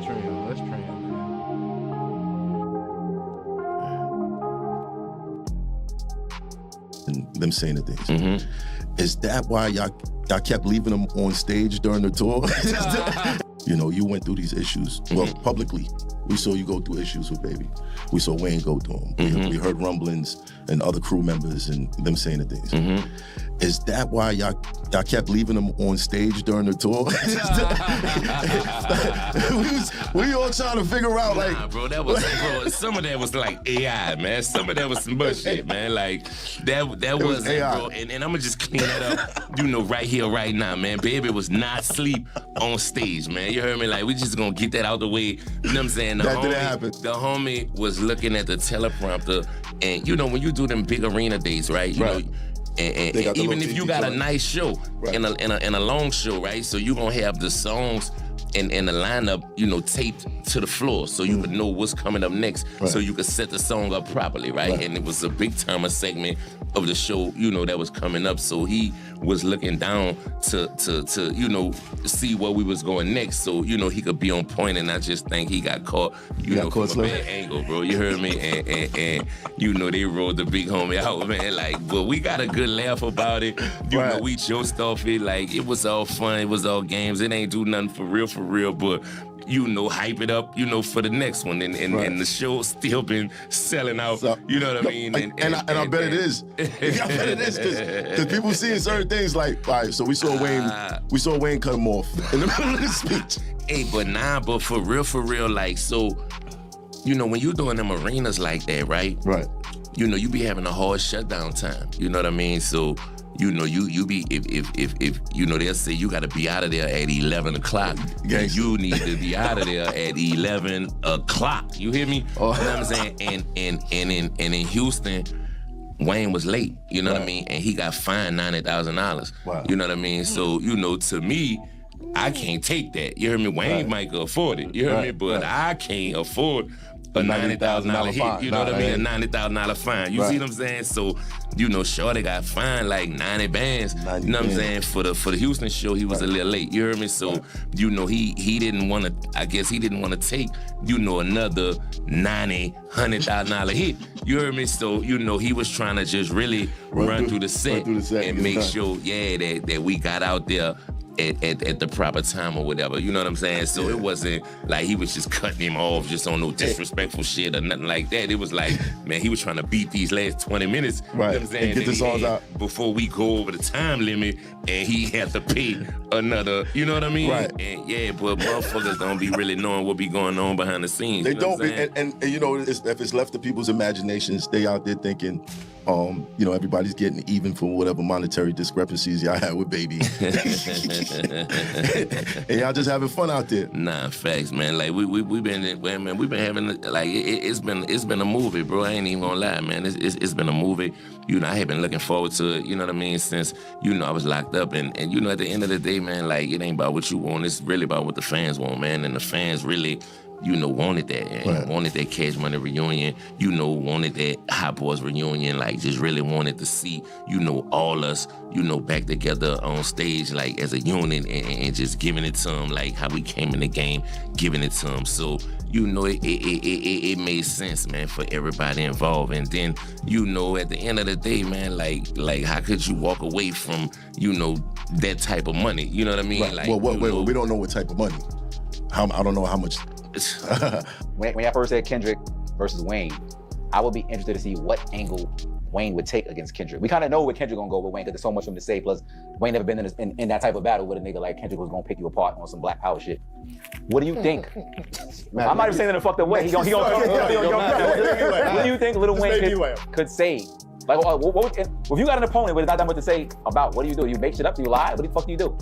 Let's train, man. And them saying the things. Is that why y'all kept leaving them on stage during the tour? You know, you went through these issues. Well, publicly, we saw you go through issues with Baby. We saw Wayne go through them. We heard rumblings and other crew members and them saying the things. Is that why y'all kept leaving them on stage during the tour? we all trying to figure out, like... Nah, bro, some of that was like AI, man. Some of that was some bullshit, man. Like, that wasn't, AI. Bro. And I'm gonna just clean that up, you know, right here, right now, man. Baby was not asleep on stage, man. You heard me? Like, we just gonna get that out the way. You know what I'm saying? The homie was looking at the teleprompter, and you know, when you do them big arena dates, right? You know, and even if you got a nice show in a long show, right? So you gonna have the songs and the lineup, you know, taped to the floor, so you would know what's coming up next, so you could set the song up properly, right? And it was a big timer segment of the show, you know, that was coming up. So he was looking down to you know, see where we was going next, so you know he could be on point. And I just think he got caught, you know, from a bad angle, bro. You heard me? And you know, they rolled the big homie out, man. Like, but we got a good laugh about it. You know, we joked off it, like it was all fun, it was all games. It ain't do nothing for real, but you know, hype it up, you know, for the next one. And the show's still been selling out, so, you know what I mean? And I bet it is. I bet it is, because people seeing certain things like, all right, so we saw Wayne cut him off in the middle of the speech. Hey, but for real, like, so, you know, when you're doing them arenas like that, right? Right. You know, you be having a hard shutdown time, you know what I mean? So, you know, you be, if you know, they'll say you gotta be out of there at 11 o'clock. You need to be out of there at 11 o'clock. You hear me? Oh. You know what I'm saying? And in Houston, Wayne was late, you know what I mean? And he got fined $90,000. Wow. You know what I mean? So, you know, to me, I can't take that. You heard me? Wayne might could afford it. You heard me? But I can't afford a $90,000 hit, you know what I mean? A $90,000 fine. You see what I'm saying? So, you know, Shorty got fined like 90 bands. You know what I'm saying? For the Houston show, he was a little late. You heard me? So, you know, he didn't want to, I guess he didn't want to take, you know, another $100,000 hit. You heard me? So, you know, he was trying to just really run through the set and make sure, that we got out there at the proper time or whatever, you know what I'm saying? So it wasn't like he was just cutting him off just on no disrespectful shit or nothing like that. It was like, man, he was trying to beat these last 20 minutes, you know what I'm saying? And get the songs out before we go over the time limit, and he had to pay another, you know what I mean? Right. And but motherfuckers don't be really knowing what be going on behind the scenes. They don't, and you know, if it's left to people's imaginations, they out there thinking, you know, everybody's getting even for whatever monetary discrepancies y'all had with Baby. And y'all just having fun out there. Nah, facts, man. Like we've been having, like, it's been a movie, bro. I ain't even gonna lie, man. It's been a movie. You know, I have been looking forward to it, you know what I mean, since, you know, I was locked up. And you know, at the end of the day, man, like, it ain't about what you want, it's really about what the fans want, man. And the fans really, you know, wanted that, and wanted that Cash Money reunion, you know, wanted that Hot Boys reunion, like, just really wanted to see, you know, all us, you know, back together on stage, like, as a unit, and just giving it to them, like, how we came in the game, giving it to them. So, you know, it made sense, man, for everybody involved. And then, you know, at the end of the day, man, like how could you walk away from, you know, that type of money? You know what I mean? Right. Like, well, we don't know what type of money. I don't know how much. when I first said Kendrick versus Wayne, I would be interested to see what angle Wayne would take against Kendrick. We kind of know where Kendrick gonna go with Wayne because there's so much for him to say. Plus, Wayne never been in that type of battle with a nigga like Kendrick was gonna pick you apart on some Black Power shit. What do you think? I'm not even saying that in a fucked up way. He gonna what do you think Lil Wayne could say? Like, if you got an opponent with not that much to say about, what do you do? You make shit up? Do you lie? What the fuck do you do?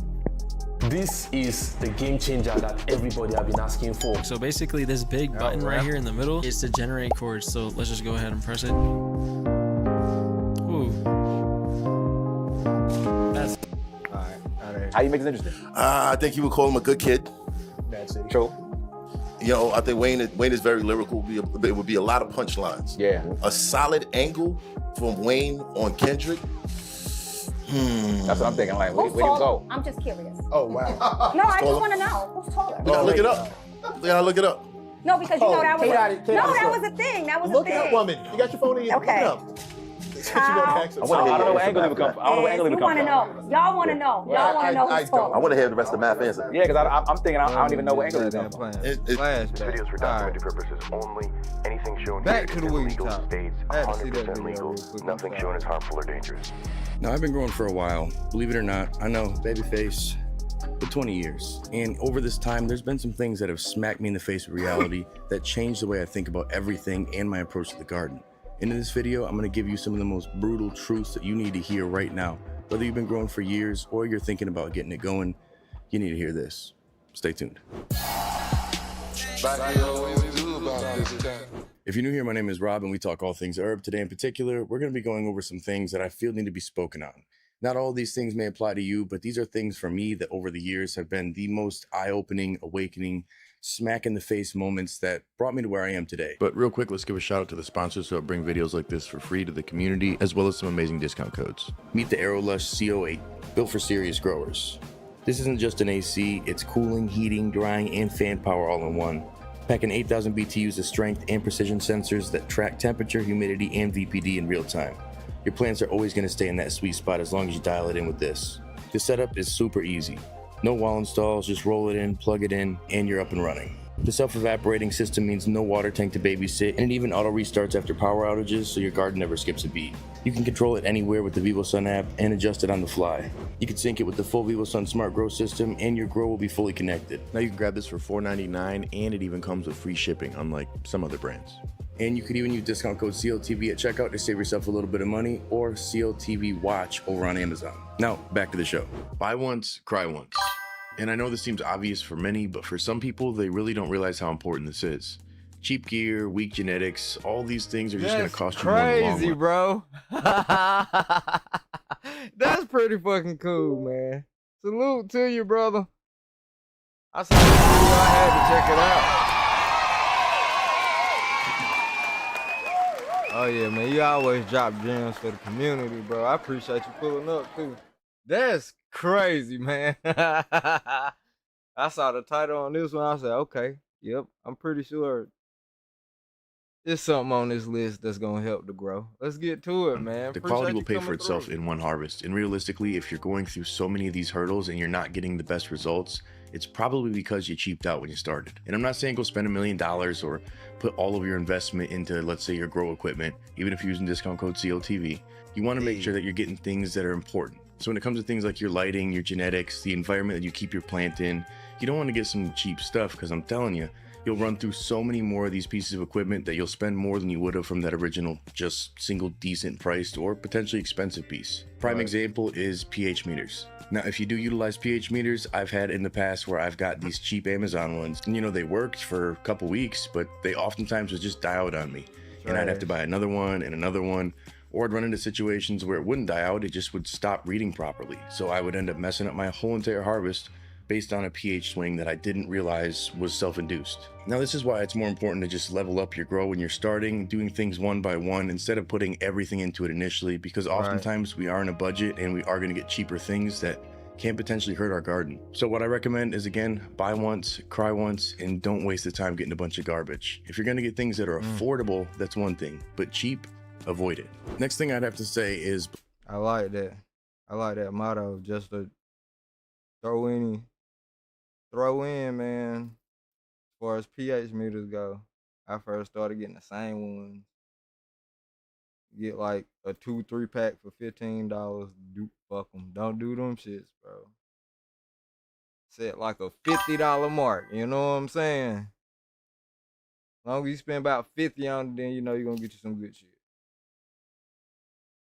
This is the game changer that everybody have been asking for. So basically this big button right here in the middle is to generate chords. So let's just go ahead and press it. Ooh. That's all right. How you make this interesting? I think you would call him a good kid. Bad City. True. You know, I think Wayne is very lyrical. It would be a lot of punchlines. Yeah. A solid angle from Wayne on Kendrick. That's what I'm thinking. Like, where do you go? I'm just curious. Oh, wow. No, I just want to know. Who's taller? Look it up. Yeah, look it up. No, because you know that was that was a thing. That was a Look thing. it up, woman. You got your phone in your Okay. Look it up. I don't know what angle it would come from. I don't know what angle it You would come want to from. know. Y'all want to know. Y'all want to know who's talking. I want to hear the rest of the math answer. Yeah, because I'm thinking I don't even know what angle it comes from. Videos for documentary purposes only. Anything shown Back here to is the in weed legal top. states, I had to see that 100% video legal. real quick. Nothing shown is harmful or dangerous. Now, I've been growing for a while, believe it or not. I know, babyface, for 20 years. And over this time, there's been some things that have smacked me in the face with reality that changed the way I think about everything and my approach to the garden. In this video, I'm gonna give you some of the most brutal truths that you need to hear right now. Whether you've been growing for years or you're thinking about getting it going, you need to hear this. Stay tuned. If you're new here, my name is Rob and we talk all things herb. Today in particular, we're going to be going over some things that I feel need to be spoken on. Not all of these things may apply to you, but these are things for me that over the years have been the most eye-opening, awakening, smack in the face moments that brought me to where I am today. But real quick, let's give a shout out to the sponsors who help bring videos like this for free to the community, as well as some amazing discount codes. Meet the AeroLush CO8, built for serious growers. This isn't just an AC, it's cooling, heating, drying, and fan power all in one. Packing 8,000 BTUs of strength and precision sensors that track temperature, humidity, and VPD in real time. Your plants are always going to stay in that sweet spot as long as you dial it in with this. The setup is super easy. No wall installs, just roll it in, plug it in, and you're up and running. The self-evaporating system means no water tank to babysit, and it even auto-restarts after power outages so your garden never skips a beat. You can control it anywhere with the VivoSun app and adjust it on the fly. You can sync it with the full VivoSun Smart Grow system, and your grow will be fully connected. Now you can grab this for $4.99, and it even comes with free shipping, unlike some other brands. And you could even use discount code CLTV at checkout to save yourself a little bit of money, or CLTV Watch over on Amazon. Now, back to the show. Buy once, cry once. And I know this seems obvious for many, but for some people, they really don't realize how important this is. Cheap gear, weak genetics, all these things are just going to cost you more in the long crazy, run. bro. That's pretty fucking cool, man. Salute to you, brother. I saw the video, I had to check it out. Oh yeah, man, you always drop gems for the community, bro. I appreciate you pulling up too. That's crazy, man. I saw the title on this one. I said, okay, yep, I'm pretty sure there's something on this list that's gonna help to grow. Let's get to it, man. The quality will pay for itself in one harvest. And realistically, if you're going through so many of these hurdles and you're not getting the best results, it's probably because you cheaped out when you started. And I'm not saying go spend $1 million or put all of your investment into, let's say, your grow equipment, even if you're using discount code CLTV. You want to make sure that you're getting things that are important. So when it comes to things like your lighting, your genetics, the environment that you keep your plant in, you don't want to get some cheap stuff, because I'm telling you, you'll run through so many more of these pieces of equipment that you'll spend more than you would have from that original just single decent priced or potentially expensive piece. Prime example is pH meters. Now, if you do utilize pH meters, I've had in the past where I've got these cheap Amazon ones, and they worked for a couple weeks, but they oftentimes would just die out on me. And I'd have to buy another one and another one, or I'd run into situations where it wouldn't die out, it just would stop reading properly. So I would end up messing up my whole entire harvest based on a pH swing that I didn't realize was self-induced. Now, this is why it's more important to just level up your grow when you're starting, doing things one by one instead of putting everything into it initially, because oftentimes we are in a budget and we are going to get cheaper things that can potentially hurt our garden. So what I recommend is, again, buy once, cry once, and don't waste the time getting a bunch of garbage. If you're going to get things that are affordable, that's one thing, but cheap, avoid it. Next thing I'd have to say is, I like that. I like that motto, just to throw in, man. As far as pH meters go, I first started getting the same ones. Get like a 2-3 pack for $15. Fuck them. Don't do them shits, bro. Set like a $50 mark. You know what I'm saying? As long as you spend about 50 on it, then you're gonna get you some good shit.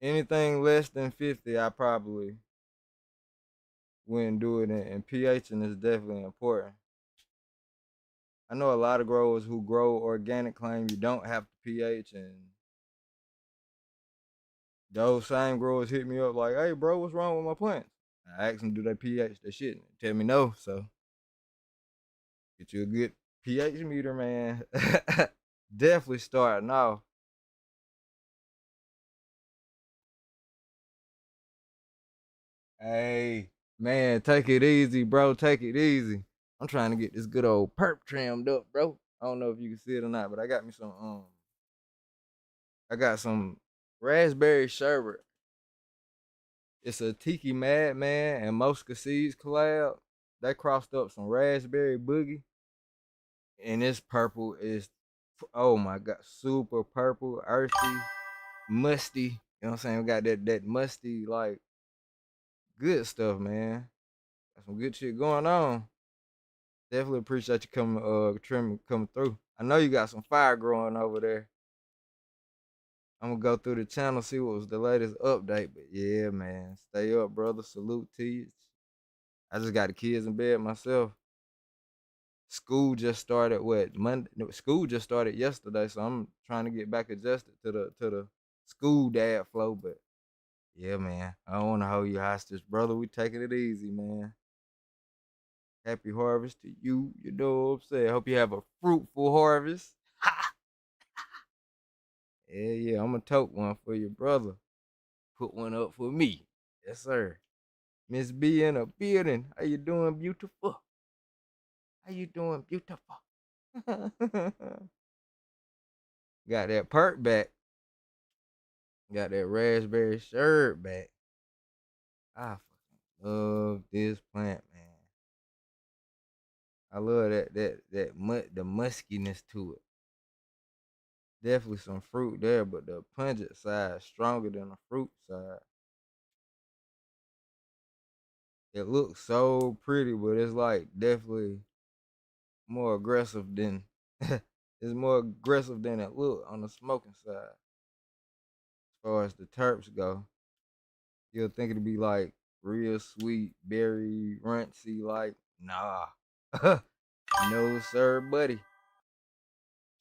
Anything less than 50, I probably wouldn't do it, and pHing is definitely important. I know a lot of growers who grow organic claim you don't have to pH, and those same growers hit me up like, hey bro, what's wrong with my plants? I ask them, do they pH their shit? They tell me no, so get you a good pH meter, man. Definitely starting off. Hey, man, take it easy, bro. Take it easy. I'm trying to get this good old perp trimmed up, bro. I don't know if you can see it or not, but I got me some I got some raspberry sherbet. It's a Tiki Madman and Mosca Seeds collab. They crossed up some raspberry boogie. And this purple is, oh my God, super purple, earthy, musty. You know what I'm saying? We got that musty, like, good stuff, man. Got some good shit going on. Definitely appreciate you coming through. I know you got some fire growing over there. I'm gonna go through the channel, see what was the latest update. But yeah, man, stay up, brother. Salute to you. I just got the kids in bed myself. School just started Monday? No, school just started yesterday, so I'm trying to get back adjusted to the school dad flow. But yeah, man, I don't want to hold you hostage, brother. We taking it easy, man. Happy harvest to you. You know what I'm saying? Hope you have a fruitful harvest. Yeah, I'm gonna tote one for your brother. Put one up for me. Yes, sir. Miss B in a building. How you doing, beautiful? How you doing, beautiful? Got that perk back. Got that raspberry sherbet back. I fucking love this plant, man. I love the muskiness to it. Definitely some fruit there, but the pungent side is stronger than the fruit side. It looks so pretty, but it's like definitely more aggressive than it's more aggressive than it look on the smoking side. As far as the terps go, you'll think it'd be like real sweet, berry, runtsy, like nah. No sir, buddy.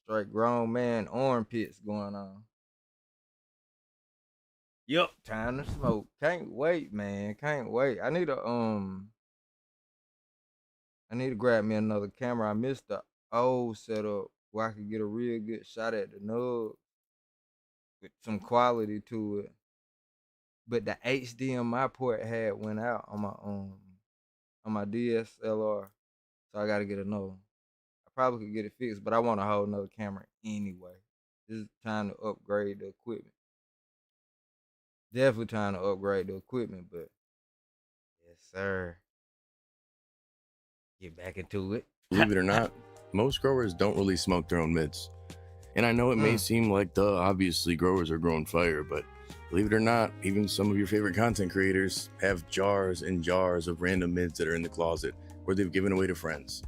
Straight grown man armpits going on. Yup, time to smoke. Can't wait, man. Can't wait. I need to grab me another camera. I missed the old setup where I could get a real good shot at the nub with some quality to it. But the HDMI port had went out on my DSLR, so I gotta get another one. I probably could get it fixed, but I want a whole nother camera anyway. This is time to upgrade the equipment. Definitely trying to upgrade the equipment, but yes, sir. Get back into it. Believe it or not, most growers don't really smoke their own mids. And I know it may seem like, duh, obviously growers are growing fire, but believe it or not, even some of your favorite content creators have jars and jars of random mids that are in the closet or they've given away to friends.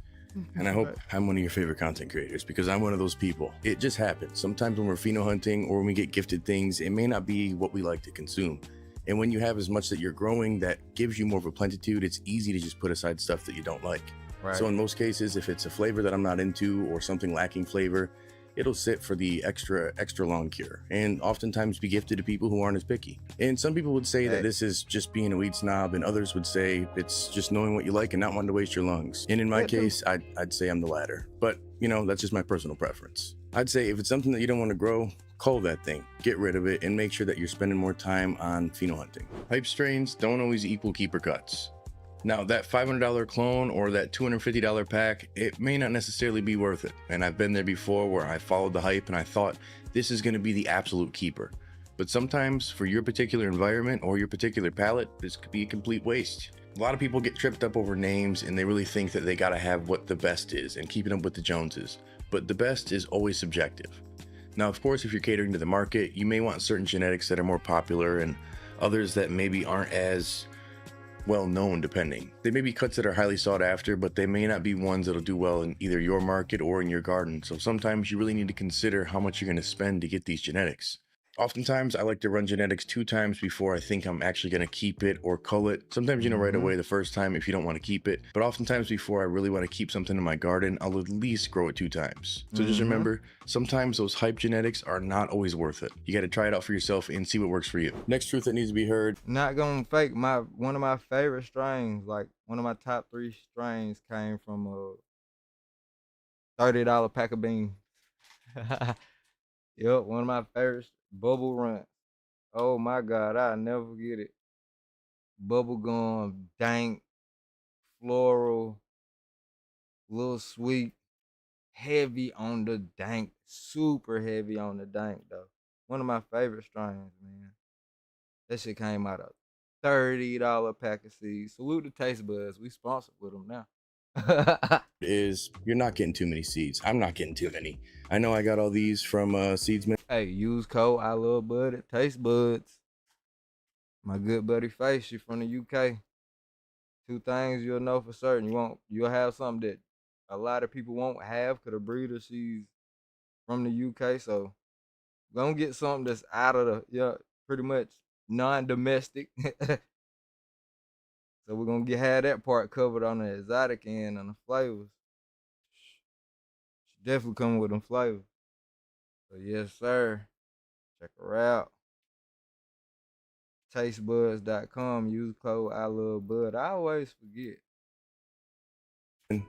And I hope I'm one of your favorite content creators because I'm one of those people. It just happens. Sometimes when we're pheno hunting or when we get gifted things, it may not be what we like to consume. And when you have as much that you're growing that gives you more of a plenitude, it's easy to just put aside stuff that you don't like. Right. So in most cases, if it's a flavor that I'm not into or something lacking flavor, it'll sit for the extra long cure and oftentimes be gifted to people who aren't as picky. And some people would say that this is just being a weed snob, and others would say it's just knowing what you like and not wanting to waste your lungs. And in my case, I'd say I'm the latter. But, you know, that's just my personal preference. I'd say if it's something that you don't want to grow, cull that thing, get rid of it, and make sure that you're spending more time on pheno hunting. Hype strains don't always equal keeper cuts. Now, that $500 clone or that $250 pack, it may not necessarily be worth it. And I've been there before where I followed the hype and I thought this is going to be the absolute keeper. But sometimes for your particular environment or your particular palette, this could be a complete waste. A lot of people get tripped up over names and they really think that they got to have what the best is and keeping up with the Joneses. But the best is always subjective. Now, of course, if you're catering to the market, you may want certain genetics that are more popular and others that maybe aren't as well known, depending. They may be cuts that are highly sought after, but they may not be ones that'll do well in either your market or in your garden. So sometimes you really need to consider how much you're going to spend to get these genetics. Oftentimes, I like to run genetics 2 times before I think I'm actually going to keep it or cull it. Sometimes, you know, right away the first time if you don't want to keep it. But oftentimes before I really want to keep something in my garden, I'll at least grow it 2 times. So just remember, sometimes those hype genetics are not always worth it. You got to try it out for yourself and see what works for you. Next truth that needs to be heard. Not gonna fake, one of my favorite strains, like one of my top 3 strains came from a $30 pack of beans. Yep, one of my favorites, Bubble Run. Oh my God, I'll never forget it. Bubble gum, dank, floral, little sweet, heavy on the dank, super heavy on the dank though. One of my favorite strains, man. That shit came out of $30 pack of seeds. Salute to Taste Buds. We sponsored with them now. Is you're not getting too many seeds. I'm not getting too many. I know I got all these from Seedsman. Hey, use code I Love Bud at Taste Buds. My good buddy Face, she from the UK. 2 things you'll know for certain. You'll have something that a lot of people won't have because the breeder, she's from the UK. So gonna get something that's out of the pretty much non-domestic. So we're gonna have that part covered on the exotic end and the flavors. She definitely coming with them flavors. So yes, sir. Check her out. Tastebuds.com. Use code I Love Bud. I always forget.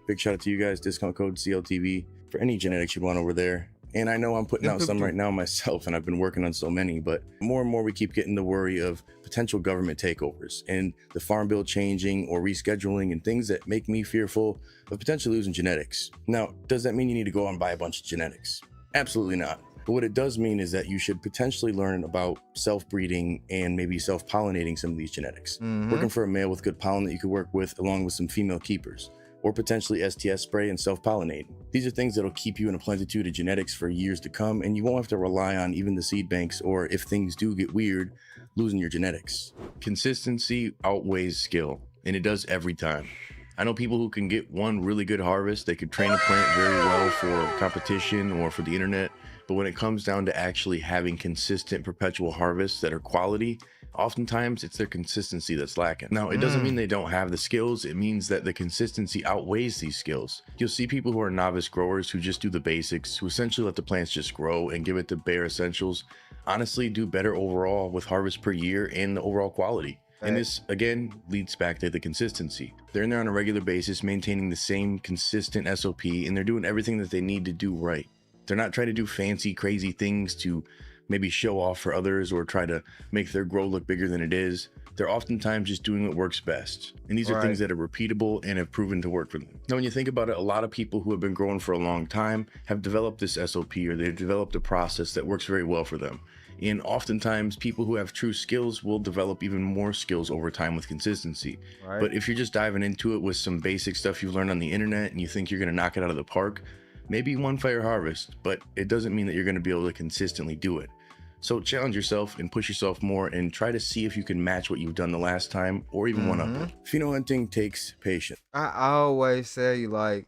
Big shout out to you guys. Discount code CLTV for any genetics you want over there. And I know I'm putting out some right now myself, and I've been working on so many, but more and more we keep getting the worry of potential government takeovers and the farm bill changing or rescheduling and things that make me fearful of potentially losing genetics. Now, does that mean you need to go out and buy a bunch of genetics? Absolutely not. But what it does mean is that you should potentially learn about self-breeding and maybe self-pollinating some of these genetics. Working for a male with good pollen that you could work with along with some female keepers, or potentially STS spray and self-pollinating. These are things that'll keep you in a plentitude of genetics for years to come, and you won't have to rely on even the seed banks, or if things do get weird, losing your genetics. Consistency outweighs skill, and it does every time. I know people who can get one really good harvest, they could train a plant very well for competition or for the internet, but when it comes down to actually having consistent perpetual harvests that are quality, oftentimes it's their consistency that's lacking. Now, it doesn't mean they don't have the skills, it means that the consistency outweighs these skills. You'll see people who are novice growers who just do the basics, who essentially let the plants just grow and give it the bare essentials, honestly do better overall with harvest per year and the overall quality. And this, again, leads back to the consistency. They're in there on a regular basis, maintaining the same consistent SOP, and they're doing everything that they need to do right. They're not trying to do fancy, crazy things to maybe show off for others or try to make their grow look bigger than it is. They're oftentimes just doing what works best. And these are things that are repeatable and have proven to work for them. Now, when you think about it, a lot of people who have been growing for a long time have developed this SOP, or they've developed a process that works very well for them. And oftentimes people who have true skills will develop even more skills over time with consistency. But if you're just diving into it with some basic stuff you've learned on the internet and you think you're gonna knock it out of the park, maybe one fire harvest, but it doesn't mean that you're gonna be able to consistently do it. So challenge yourself and push yourself more and try to see if you can match what you've done the last time or even one up it. Pheno hunting takes patience. I always say, like,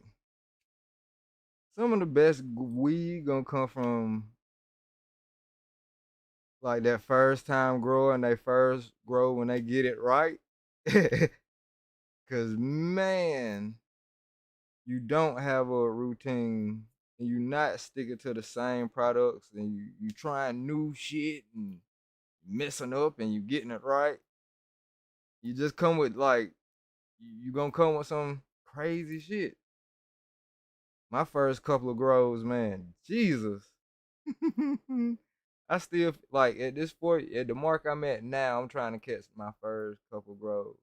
some of the best weed gonna come from like that first time grower, and they first grow when they get it right. Cause man, you don't have a routine and you not sticking to the same products, and you trying new shit and messing up and you getting it right. You just come with like, you gonna come with some crazy shit. My first couple of grows, man, Jesus. I still like at this point, at the mark I'm at now, I'm trying to catch my first couple grows.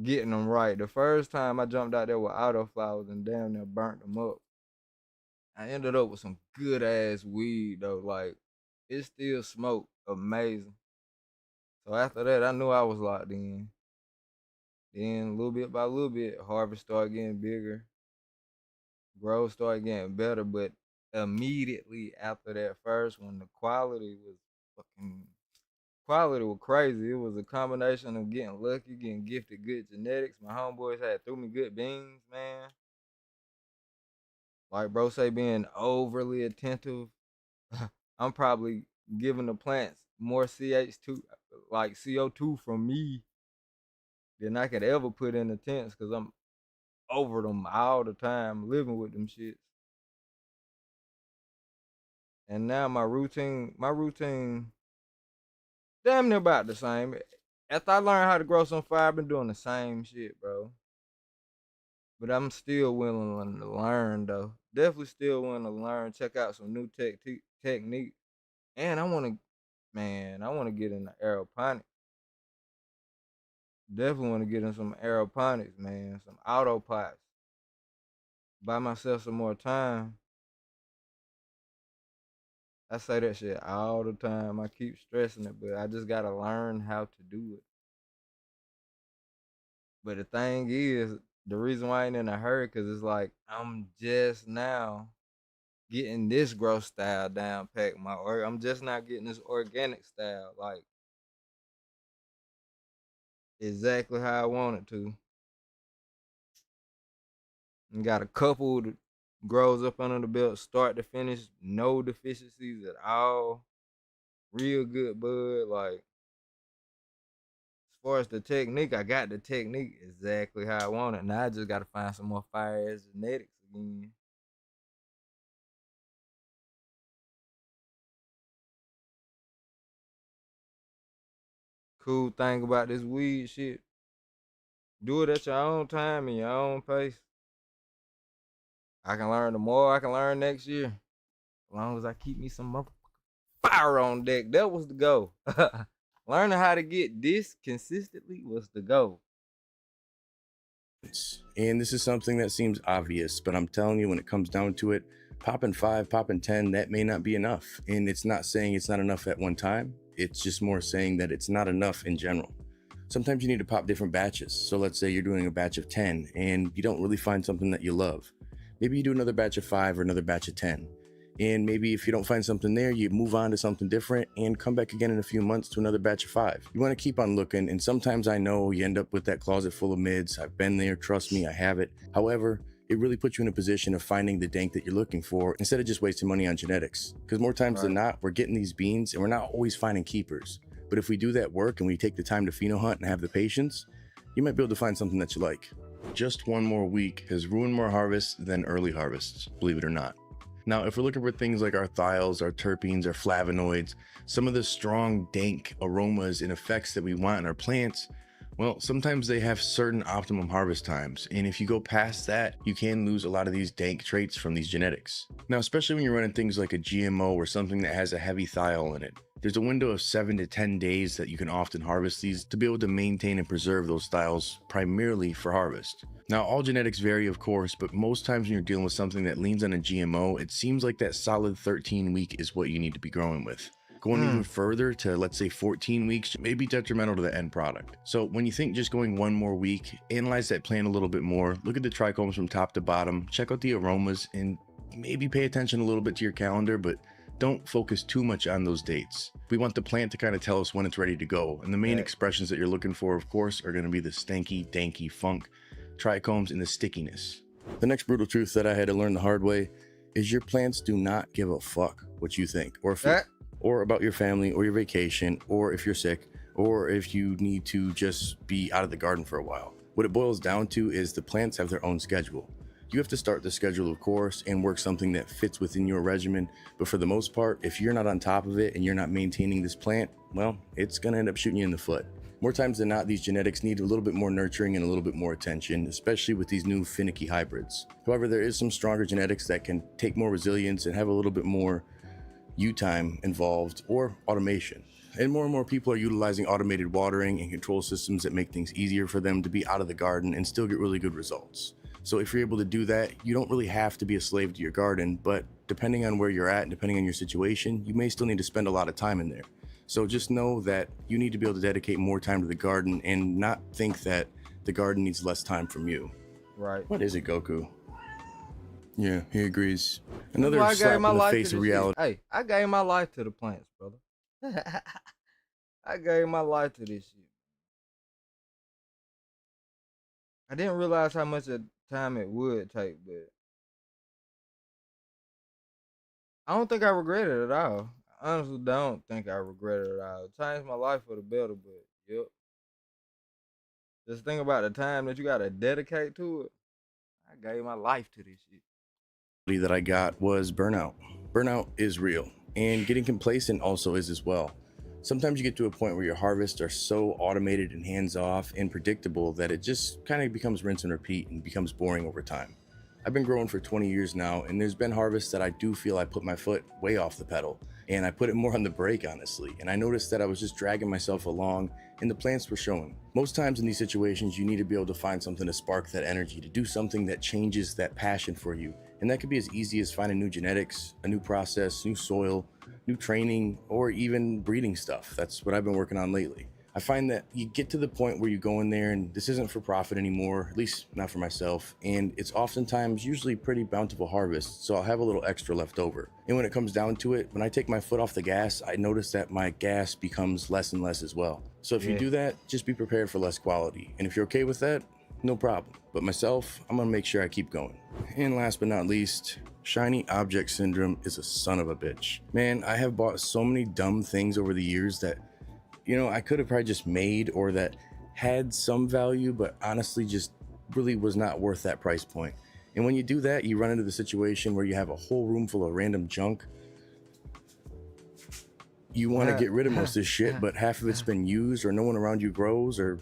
Getting them right. The first time I jumped out there with autoflowers and damn near burnt them up. I ended up with some good ass weed though. Like, it still smoked amazing. So after that, I knew I was locked in. Then little bit by little bit, harvest started getting bigger. Grows started getting better, but immediately after that first one, the quality was crazy. It was a combination of getting lucky, getting gifted good genetics. My homeboys had threw me good beans, man. Like bro say, being overly attentive. I'm probably giving the plants more CH2, like CO2 from me than I could ever put in the tents, because I'm over them all the time, living with them shits. And now my routine, damn near about the same. After I learned how to grow some fire, I've been doing the same shit, bro. But I'm still willing to learn, though. Definitely still willing to learn, check out some new techniques. And I want to get in the aeroponic. definitely want to get in some aeroponics, man, some auto pots. Buy myself some more time. I say that shit all the time. I keep stressing it, but I just gotta learn how to do it. But the thing is, the reason why I ain't in a hurry, cause it's like I'm just now getting this growth style down pat. I'm just not getting this organic style like exactly how I want it to. And got a couple that grows up under the belt, start to finish, no deficiencies at all. Real good bud. Like as far as the technique, I got the technique exactly how I want it. Now I just gotta find some more fire ass genetics again. Cool thing about this weed shit, do it at your own time and your own pace. I can learn tomorrow, I can learn next year. As long as I keep me some motherfucking fire on deck. That was the goal. Learning how to get this consistently was the goal. And this is something that seems obvious, but I'm telling you, when it comes down to it, popping 5, popping 10, that may not be enough. And it's not saying it's not enough at one time. It's just more saying that it's not enough in general. Sometimes you need to pop different batches. So let's say you're doing a batch of 10 and you don't really find something that you love. Maybe you do another batch of 5 or another batch of 10. And maybe if you don't find something there, you move on to something different and come back again in a few months to another batch of 5. You want to keep on looking, and sometimes I know you end up with that closet full of mids. I've been there, trust me, I have it. However, it really puts you in a position of finding the dank that you're looking for instead of just wasting money on genetics. Because more times than not, we're getting these beans and we're not always finding keepers. But if we do that work and we take the time to pheno hunt and have the patience, you might be able to find something that you like. Just one more week has ruined more harvests than early harvests, believe it or not. Now, if we're looking for things like our thiols, our terpenes, our flavonoids, some of the strong, dank aromas and effects that we want in our plants, well, sometimes they have certain optimum harvest times. And if you go past that, you can lose a lot of these dank traits from these genetics. Now, especially when you're running things like a GMO or something that has a heavy thiol in it, there's a window of 7 to 10 days that you can often harvest these to be able to maintain and preserve those thiols primarily for harvest. Now, all genetics vary, of course, but most times when you're dealing with something that leans on a GMO, it seems like that solid 13 week is what you need to be growing with. Going even further to, let's say, 14 weeks may be detrimental to the end product. So when you think just going one more week, analyze that plant a little bit more, look at the trichomes from top to bottom, check out the aromas, and maybe pay attention a little bit to your calendar, but don't focus too much on those dates. We want the plant to kind of tell us when it's ready to go. And the main expressions that you're looking for, of course, are going to be the stanky, danky funk, trichomes, and the stickiness. The next brutal truth that I had to learn the hard way is your plants do not give a fuck what you think or feel, or about your family or your vacation, or if you're sick, or if you need to just be out of the garden for a while. What it boils down to is the plants have their own schedule. You have to start the schedule, of course, and work something that fits within your regimen. But for the most part, if you're not on top of it and you're not maintaining this plant, well, it's gonna end up shooting you in the foot. More times than not, these genetics need a little bit more nurturing and a little bit more attention, especially with these new finicky hybrids. However, there is some stronger genetics that can take more resilience and have a little bit more U-time involved or automation. And more people are utilizing automated watering and control systems that make things easier for them to be out of the garden and still get really good results. So if you're able to do that, you don't really have to be a slave to your garden, but depending on where you're at and depending on your situation, you may still need to spend a lot of time in there. So just know that you need to be able to dedicate more time to the garden and not think that the garden needs less time from you. Right. What is it, Goku? Yeah, he agrees. Another slap in the face of reality. Hey, I gave my life to the plants, brother. I gave my life to this shit. I didn't realize how much time it would take, but I don't think I regret it at all. I honestly don't think I regret it at all. It changed my life for the better, but yep. Just think about the time that you gotta dedicate to it. I gave my life to this shit. That I got was burnout. Burnout is real, and getting complacent also is as well. Sometimes you get to a point where your harvests are so automated and hands-off and predictable that it just kind of becomes rinse and repeat and becomes boring over time. I've been growing for 20 years now, and there's been harvests that I do feel I put my foot way off the pedal, and I put it more on the brake, honestly. And I noticed that I was just dragging myself along and the plants were showing. Most times in these situations, you need to be able to find something to spark that energy, to do something that changes that passion for you. And that could be as easy as finding new genetics, a new process, new soil, new training, or even breeding stuff. That's what I've been working on lately. I find that you get to the point where you go in there and this isn't for profit anymore, at least not for myself, and it's oftentimes usually pretty bountiful harvest, so I'll have a little extra left over. And when it comes down to it, when I take my foot off the gas, I notice that my gas becomes less and less as well. So if you do that, just be prepared for less quality. And if you're okay with that, no problem. But myself, I'm gonna make sure I keep going. And last but not least, shiny object syndrome is a son of a bitch. Man, I have bought so many dumb things over the years that, you know, I could have probably just made or that had some value, but honestly just really was not worth that price point. And when you do that, you run into the situation where you have a whole room full of random junk. You want to get rid of most of this shit, but half of it's been used or no one around you grows, or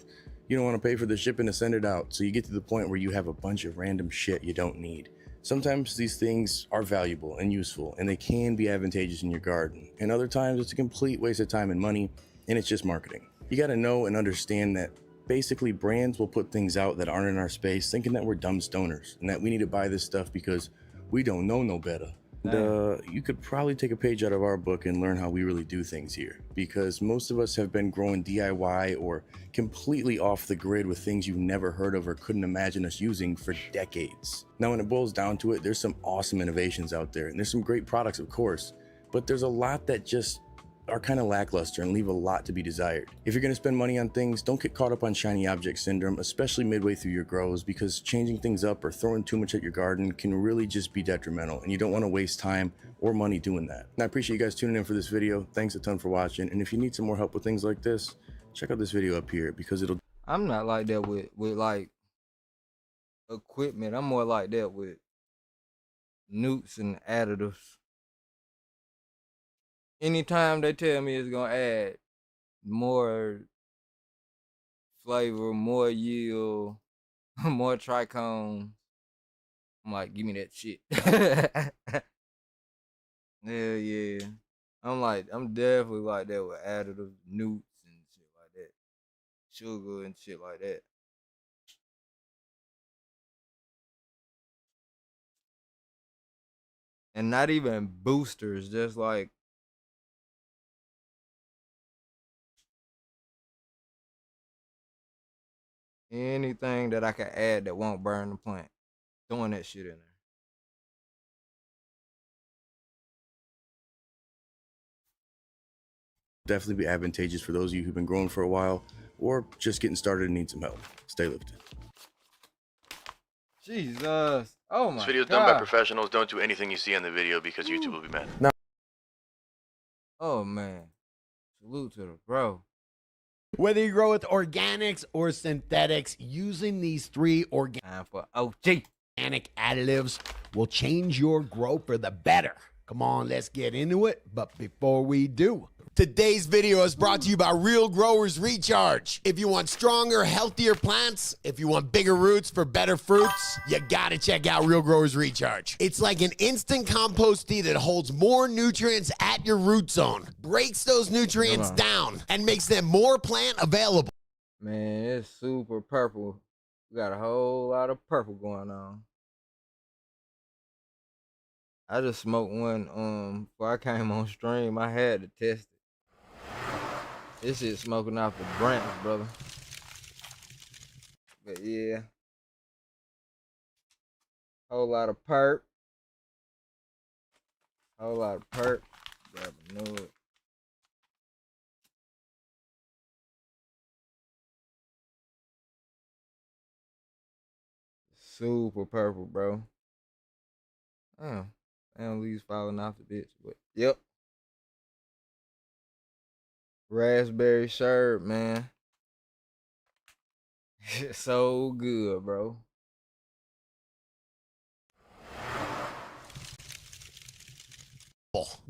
you don't want to pay for the shipping to send it out. So you get to the point where you have a bunch of random shit you don't need. Sometimes these things are valuable and useful and they can be advantageous in your garden. And other times it's a complete waste of time and money. And it's just marketing. You got to know and understand that basically brands will put things out that aren't in our space thinking that we're dumb stoners and that we need to buy this stuff because we don't know no better. And, you could probably take a page out of our book and learn how we really do things here, because most of us have been growing DIY or completely off the grid with things you've never heard of or couldn't imagine us using for decades. Now, when it boils down to it, there's some awesome innovations out there and there's some great products, of course, but there's a lot that just are kind of lackluster and leave a lot to be desired. If you're going to spend money on things, don't get caught up on shiny object syndrome, especially midway through your grows, because changing things up or throwing too much at your garden can really just be detrimental, and you don't want to waste time or money doing that. And I appreciate you guys tuning in for this video. Thanks a ton for watching, and if you need some more help with things like this, check out this video up here because it'll... I'm not like that with like equipment. I'm more like that with newts and additives. Anytime they tell me it's gonna add more flavor, more yield, more trichomes, I'm like, give me that shit. Hell yeah. I'm definitely like that with additives, newts and shit like that. Sugar and shit like that. And not even boosters, just like anything that I can add that won't burn the plant. Throwing that shit in there. definitely be advantageous for those of you who've been growing for a while or just getting started and need some help. Stay lifted. Jesus. Oh my God. This video is done by professionals. Don't do anything you see on the video because YouTube will be mad. Now, oh man. Salute to the bro. Whether you grow with organics or synthetics, using these three organic additives will change your grow for the better. Come on, let's get into it. But before we do, today's video is brought to you by Real Growers Recharge. If you want stronger, healthier plants, if you want bigger roots for better fruits, you gotta check out Real Growers Recharge. It's like an instant compost tea that holds more nutrients at your root zone, breaks those nutrients down, and makes them more plant available. Man, it's super purple. We got a whole lot of purple going on. I just smoked one before I came on stream. I had to test it. This shit smoking off the branch, brother. But yeah. Whole lot of perp. Whole lot of perp. Grab a nug. Super purple, bro. Oh. Damn, leaves falling off the bitch, but yep. Raspberry sherbet, man. It's so good, bro.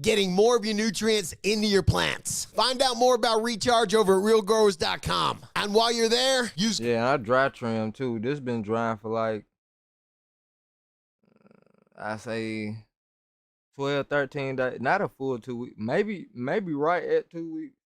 Getting more of your nutrients into your plants. Find out more about Recharge over at realgrowers.com. And while you're there, use... Yeah, I dry trim too. This been drying for like, I say 12, 13 days, not a full 2 weeks. Maybe right at 2 weeks.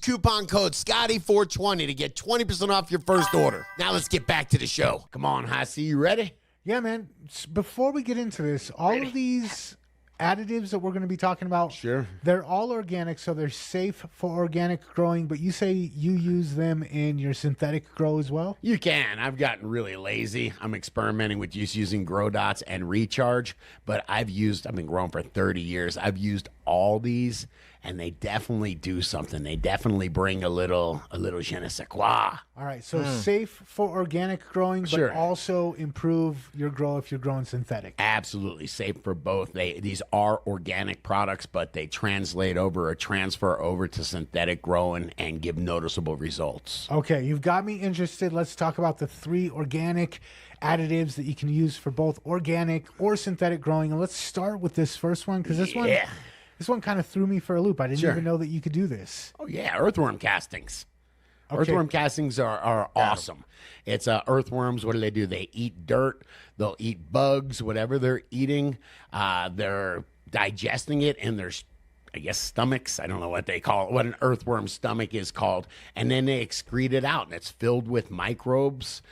Coupon code Scotty420 to get 20% off your first order. Now let's get back to the show. Come on, Hasi, you ready? Yeah, man. Before we get into this, all of these additives that we're going to be talking about, sure, they're all organic, so they're safe for organic growing, but you say you use them in your synthetic grow as well? You can. I've gotten really lazy. I'm experimenting with just using grow dots and recharge, but I've been growing for 30 years. I've used all these, and they definitely do something. They definitely bring a little je ne sais quoi. All right, so safe for organic growing, Sure. but also improve your grow if you're growing synthetic. Absolutely safe for both. These are organic products, but they translate over or transfer over to synthetic growing and give noticeable results. Okay, you've got me interested. Let's talk about the 3 organic additives that you can use for both organic or synthetic growing. And let's start with this first one, because this one kind of threw me for a loop. I didn't even know that you could do this. Oh, yeah, earthworm castings. Okay. Earthworm castings are awesome. It's earthworms. What do? They eat dirt. They'll eat bugs, whatever they're eating. They're digesting it in their, I guess, stomachs. I don't know what they call it, what an earthworm stomach is called. And then they excrete it out, and it's filled with microbes.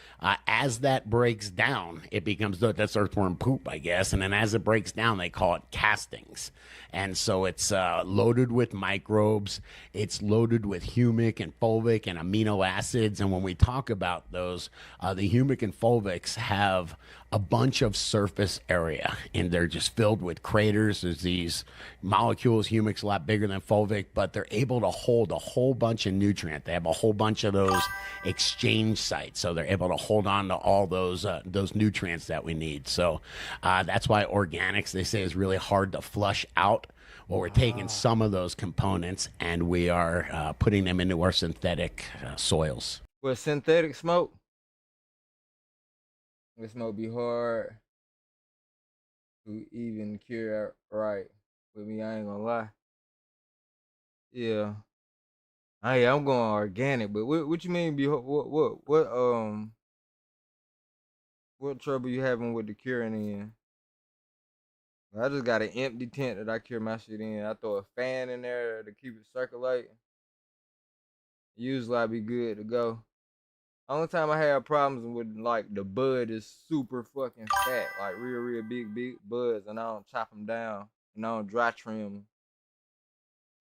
As that breaks down, it becomes, that's earthworm poop, I guess. And then as it breaks down, they call it castings. And so it's loaded with microbes. It's loaded with humic and fulvic and amino acids. And when we talk about those, the humic and fulvics have a bunch of surface area, and they're just filled with craters. There's these molecules. Humic's a lot bigger than fulvic, but they're able to hold a whole bunch of nutrient. They have a whole bunch of those exchange sites, so they're able to hold on to all those nutrients that we need. So that's why organics, they say, is really hard to flush out. Well, we're taking some of those components and we are putting them into our synthetic soils. With synthetic smoke, this smoke be hard to even cure right. With me, I ain't gonna lie. Yeah. Hey, I'm going organic, but what you mean be what trouble you having with the curing in? I just got an empty tent that I cure my shit in. I throw a fan in there to keep it circulating. Usually I be good to go. Only time I have problems with, like, the bud is super fucking fat, like real big buds, and I don't chop them down, and I don't dry trim them.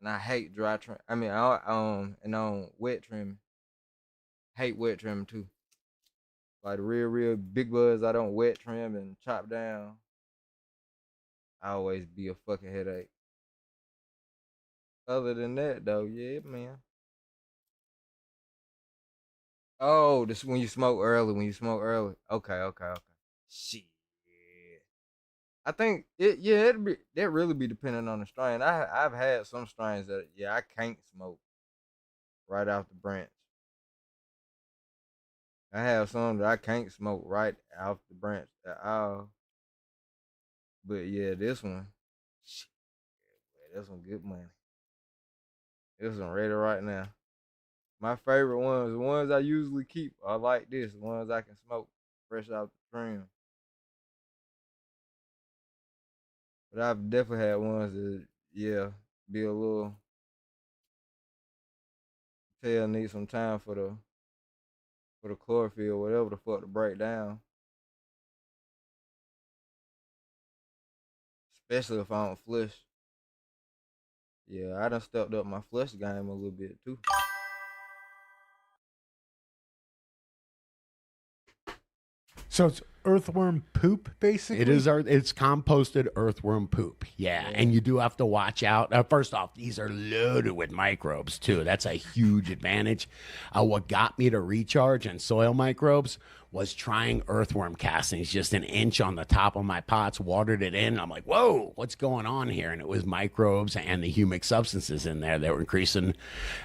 And I hate dry trim. I mean, and I don't wet trim. Hate wet trim too. Like the real big buds, I don't wet trim and chop down. I always be a fucking headache. Other than that, though, yeah, man. Oh, this when you smoke early. Okay. Shit. I think that really be depending on the strain. I've had some strains that I can't smoke right off the branch. I have some that I can't smoke right off the branch at all. But yeah, this one, shit, this one good money. This one ready right now. My favorite ones, the ones I usually keep, are like this, the ones I can smoke fresh out the trim. But I've definitely had ones that, be a little, need some time for the chlorophyll, whatever the fuck, to break down. Especially if I don't flush. Yeah, I done stepped up my flush game a little bit too. So it's earthworm poop, basically? It's composted earthworm poop. Yeah, and you do have to watch out. First off, these are loaded with microbes too. That's a huge advantage. What got me to recharge and soil microbes was trying earthworm castings just an inch on the top of my pots, watered it in. I'm like, whoa, what's going on here? And it was microbes and the humic substances in there that were increasing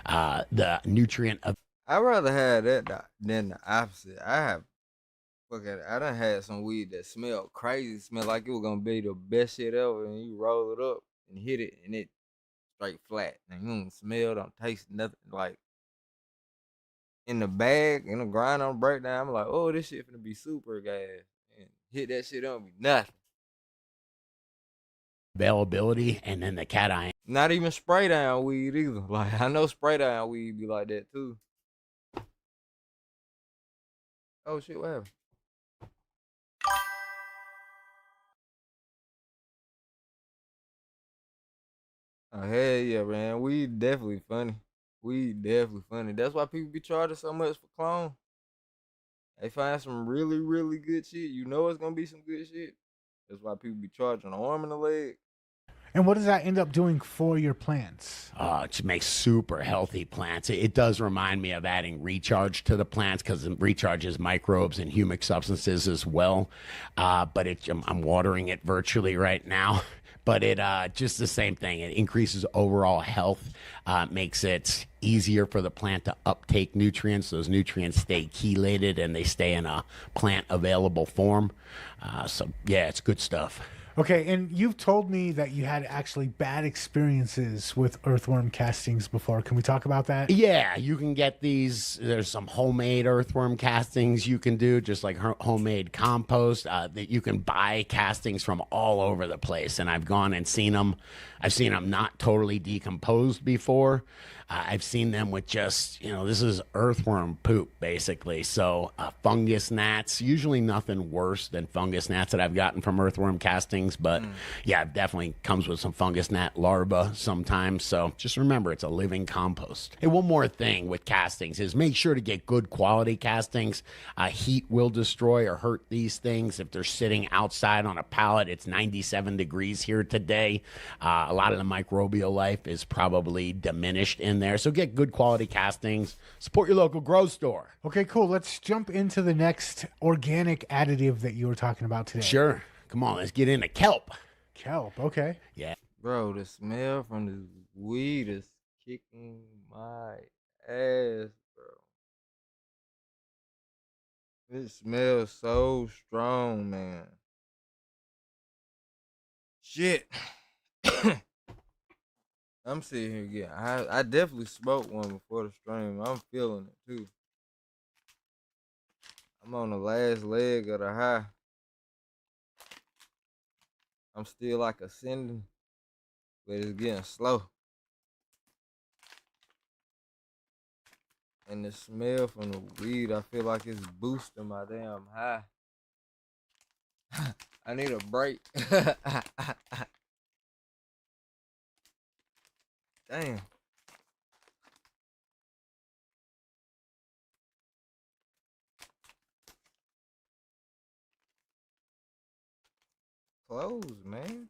the nutrient of. I'd rather have that than the opposite. I done had some weed that smelled crazy, smelled like it was gonna be the best shit ever, and you roll it up and hit it, and it straight flat. And you don't smell, don't taste nothing. Like in the bag, in the grind on breakdown, I'm like, oh, this shit finna be super gas. And hit that shit on, be nothing. availability, and then the cation. Not even spray down weed either. Like I know spray down weed be like that too. Oh shit, what happened? Oh hell yeah, man. Weed definitely funny. Weed definitely funny. That's why people be charging so much for clone. They find some really, really good shit. You know it's gonna be some good shit. That's why people be charging an arm and a leg. And what does that end up doing for your plants? It just makes super healthy plants. It does remind me of adding recharge to the plants because it recharges microbes and humic substances as well. But I'm watering it virtually right now. But it just the same thing. It increases overall health, makes it easier for the plant to uptake nutrients. Those nutrients stay chelated and they stay in a plant available form. So yeah, it's good stuff. Okay, and you've told me that you had actually bad experiences with earthworm castings before. Can we talk about that? Yeah, you can get these. There's some homemade earthworm castings you can do, just like homemade compost. That you can buy castings from all over the place, and I've gone and seen them. I've seen them not totally decomposed before. I've seen them with just, this is earthworm poop, basically. So fungus gnats, usually nothing worse than fungus gnats that I've gotten from earthworm castings. But yeah, it definitely comes with some fungus gnat larvae sometimes. So just remember, it's a living compost. Hey, one more thing with castings is make sure to get good quality castings. Heat will destroy or hurt these things. If they're sitting outside on a pallet, it's 97 degrees here today. A lot of the microbial life is probably diminished in there. So get good quality castings. Support your local grow store. Okay, cool. Let's jump into the next organic additive that you were talking about today. Sure. Come on, let's get into kelp. Kelp, okay. Yeah. Bro, the smell from this weed is kicking my ass, bro. It smells so strong, man. Shit. I'm sitting here getting I definitely smoked one before the stream. I'm feeling it too. I'm on the last leg of the high. I'm still like ascending, but it's getting slow. And the smell from the weed, I feel like it's boosting my damn high. I need a break. Damn. Close, man.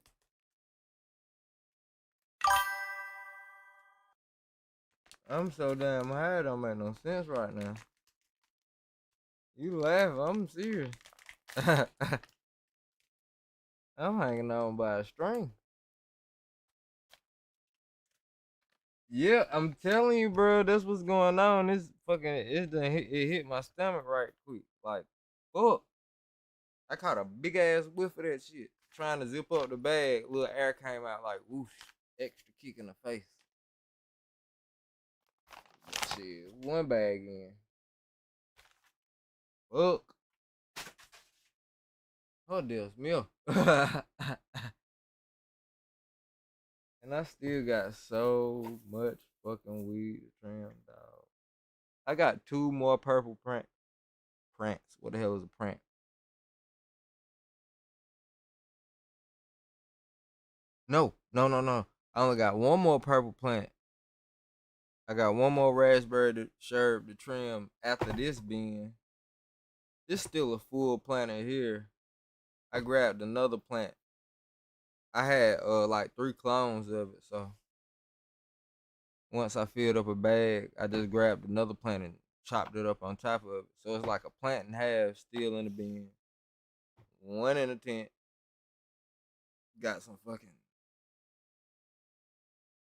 I'm so damn high, it don't make no sense right now. You laugh, I'm serious. I'm hanging on by a string. Yeah, I'm telling you, bro, that's what's going on. This fucking, it hit my stomach right quick. Like, fuck. I caught a big ass whiff of that shit. Trying to zip up the bag, little air came out like whoosh, extra kick in the face. Shit, one bag in. Fuck. Oh, Dios mío. And I still got so much fucking weed to trim, dog. I got 2 more purple prants. What the hell is a prant? No. I only got 1 more purple plant. I got 1 more raspberry sherb to trim after this bin. This still a full planter here. I grabbed another plant. I had like 3 clones of it, so once I filled up a bag, I just grabbed another plant and chopped it up on top of it. So it's like a plant and a half still in the bin. 1 in a tent. Got some fucking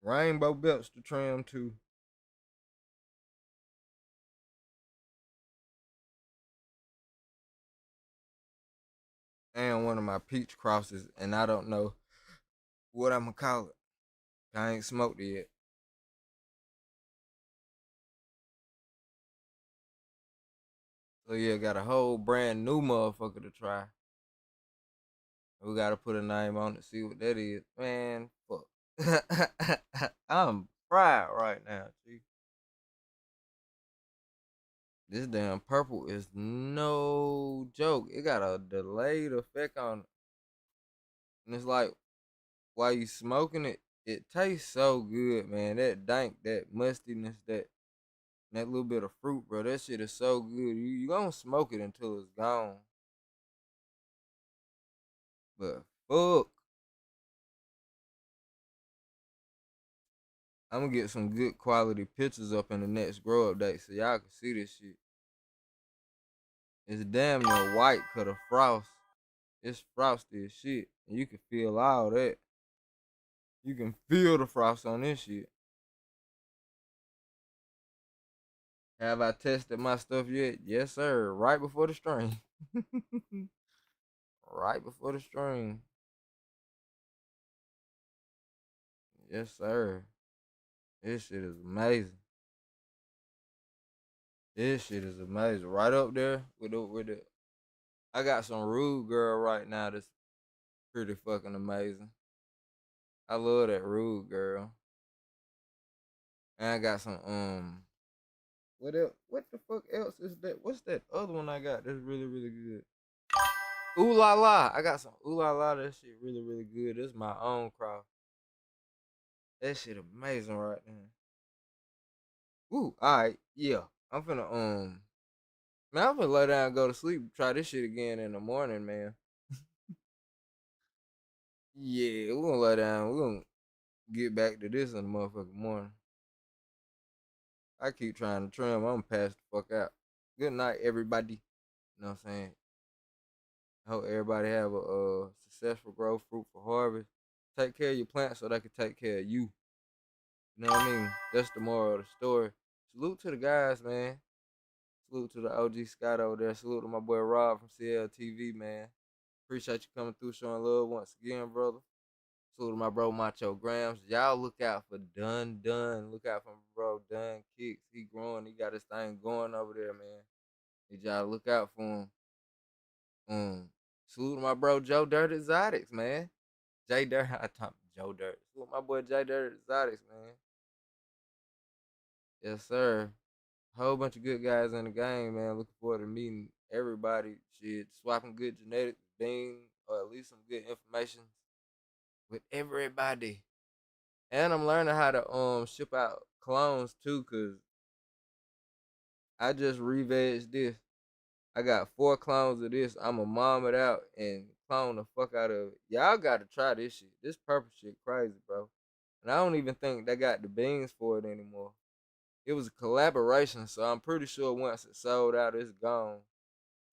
rainbow belts to trim too. And 1 of my peach crosses, and I don't know what I'm gonna call it. I ain't smoked it yet. So yeah, got a whole brand new motherfucker to try. We gotta put a name on it, see what that is. Man, fuck. I'm fried right now, G. This damn purple is no joke. It got a delayed effect on it. And it's like, while you smoking it, it tastes so good, man. That dank, that mustiness, that little bit of fruit, bro. That shit is so good. You gonna smoke it until it's gone. But fuck. I'm gonna get some good quality pictures up in the next grow update so y'all can see this shit. It's damn near white cause of frost. It's frosty as shit. And you can feel all that. You can feel the frost on this shit. Have I tested my stuff yet? Yes, sir. Right before the stream. Right before the stream. Yes, sir. This shit is amazing. This shit is amazing. Right up there with the I got some Rude Girl right now that's pretty fucking amazing. I love that Rude Girl. And I got some what else? What the fuck else is that? What's that other one I got that's really, really good? Ooh La La. I got some Ooh La La. That shit really, really good. This is my own crop. That shit amazing right now. Ooh, alright, yeah. I'm finna man, I'm finna lay down and go to sleep. Try this shit again in the morning, man. Yeah, we're gonna lay down. We're gonna get back to this in the motherfucking morning. I keep trying to trim. I'm gonna pass the fuck out. Good night, everybody. You know what I'm saying? I hope everybody have a successful growth, fruitful harvest. Take care of your plants so they can take care of you. You know what I mean? That's the moral of the story. Salute to the guys, man. Salute to the OG Scott over there. Salute to my boy Rob from CLTV, man. Appreciate you coming through, showing love once again, brother. Salute to my bro Macho Grams. Y'all look out for Dun. Look out for my bro Dun Kicks. He growing. He got his thing going over there, man. Need y'all look out for him. Salute to my bro Joe Dirt Exotics, man. J Dirt. I talk Joe Dirt. Salute my boy J Dirt Exotics, man. Yes, sir. Whole bunch of good guys in the game, man. Looking forward to meeting everybody. Shit, swapping good genetics, being or at least some good information with everybody. And I'm learning how to ship out clones too, cause I just re-vegged this. I got 4 clones of this. I'ma mom it out and clone the fuck out of it. Y'all gotta try this shit. This purple shit crazy, bro. And I don't even think they got the beans for it anymore. It was a collaboration, so I'm pretty sure once it sold out, it's gone.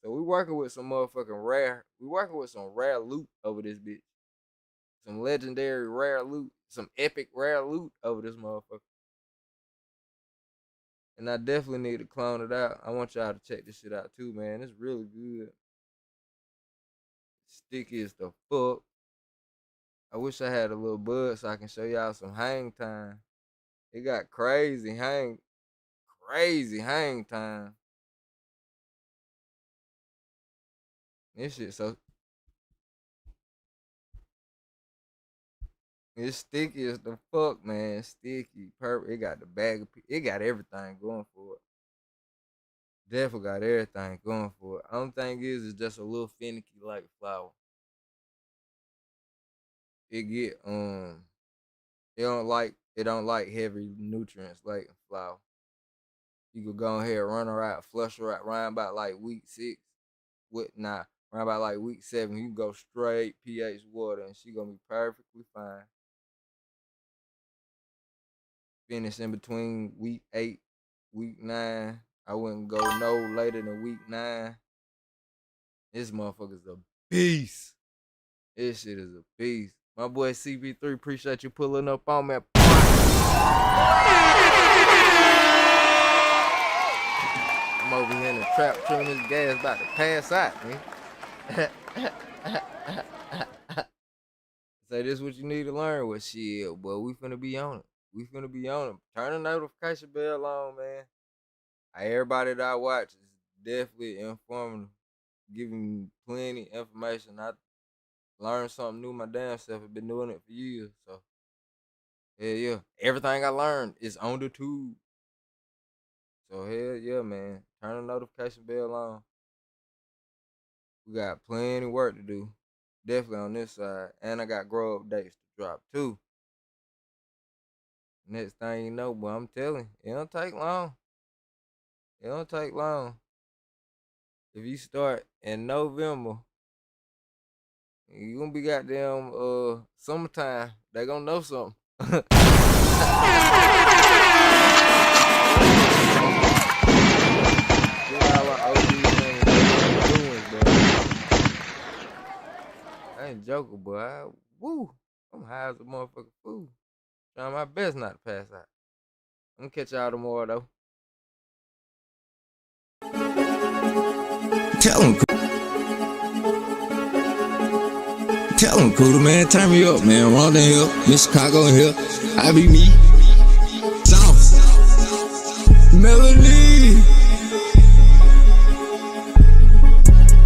So we working with some motherfucking rare. We working with some rare loot over this bitch. Some legendary rare loot. Some epic rare loot over this motherfucker. And I definitely need to clone it out. I want y'all to check this shit out too, man. It's really good. Sticky as the fuck. I wish I had a little bud so I can show y'all some hang time. It got crazy hang time. This shit so it's sticky as the fuck, man. Sticky, purple. It got the bag of it got everything going for it. Definitely got everything going for it. Only thing is it's just a little finicky like flower. It get it don't like heavy nutrients like flour. You could go ahead, run her out, flush her out, around about like week 6. Around about like week 7, you can go straight pH water and she gonna be perfectly fine. Finish in between week 8, week 9. I wouldn't go no later than week 9. This motherfucker's a beast. This shit is a beast. My boy CP3, appreciate you pulling up on me. I'm over here in the trap trimming this gas, about to pass out, man. Say this what you need to learn with shit, boy. We finna be on it. We finna be on it. Turn the notification bell on, man. Everybody that I watch is definitely informative, giving plenty information. learn something new my damn self. I've been doing it for years. So, yeah. Everything I learned is on the tube. So, hell yeah, man. Turn the notification bell on. We got plenty of work to do. Definitely on this side. And I got grow updates to drop too. Next thing you know, boy, I'm telling you, it don't take long. It don't take long. If you start in November, you gonna be goddamn summertime. They gonna know something. I ain't joking, boy. I'm high as a motherfucking fool. Trying my best not to pass out. I'm gonna catch y'all tomorrow though. Tell him, Cooter, man. Turn me up, man. Ron in here. Miss Chicago in here. I be me. South. Melody.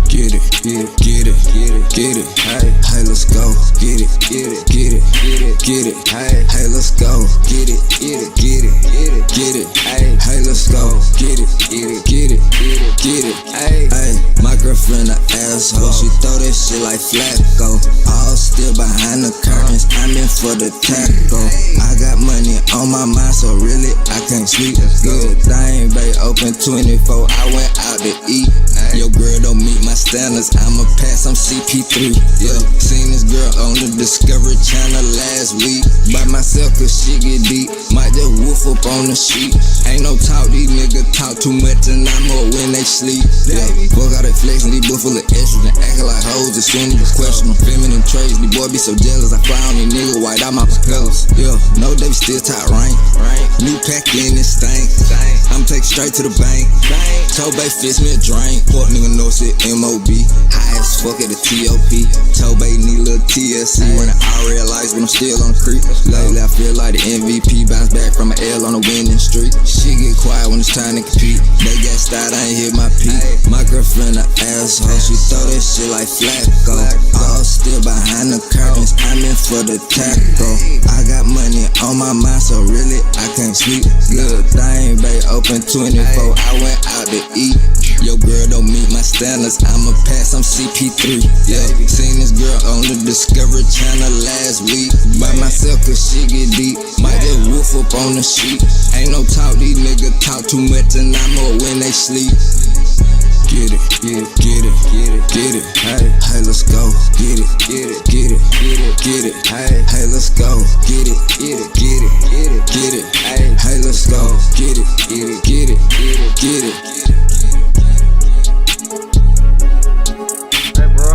Get it, get it, get it, get it, get it. Hey, hey, let's go. Get it, get it, get it, get it, get it. Hey, hey, let's go. Get it, get it, get it, get it, get it. Hey, hey, let's go. Get it, get it, get it, get it, get it. Hey, hey, my girlfriend a asshole. She throw that shit like Flacco. All still behind the curtains. I'm in for the taco. I got money on my mind, so really I can't sleep. Good thing, babe, open 24. I went out to eat. Your girl don't meet my standards. I'ma pass, I'm CP3. Yeah, seen this girl on the Discovery Channel last week. By myself, cause she get deep. Might just woof up on the sheet. Ain't no talk, these niggas talk too much and I'm up when they sleep. Yeah, fuck all that flexing, these boys full of extras and acting like hoes. As soon as you question them feminine traits, these boys be so jealous. I fly on these niggas, white out my propellers. Yeah, no, they still top rank. New pack in this thing. I'm taking straight to the bank. Tobey fits me a drink. Port nigga know it's MOB. High as fuck at the TOP. Tobey need a little TSC. Running RL lights, but I'm still on the creek. Lately I feel like the MVP. Bounce back from an L on a winning streak. Shit get quiet when it's time to compete. They got started, I ain't hit my peak. My girlfriend a asshole. She throw that shit like Flacco. All still behind the curtains. I'm in for the taco. I got money on my mind, so really I can't sleep. Good thing, babe, open 24. I went out to eat. Your girl don't meet my standards. I'ma pass, I'm CP3. Yeah, seen this girl on the Discovery Channel last week. By myself, cause she get deep. Might just woof up on the sheet. Ain't no talk, these niggas talk too much and I'm up when they sleep. Get it, get it, get it, get it, get it. Hey, hey, let's go. Get it, get it, get it, get it, get it. Hey, hey, let's go. Get it, get it, get it, get it, get it. Hey, hey, let's go. Get it, get it, get it, get it, get it. Hey, bro.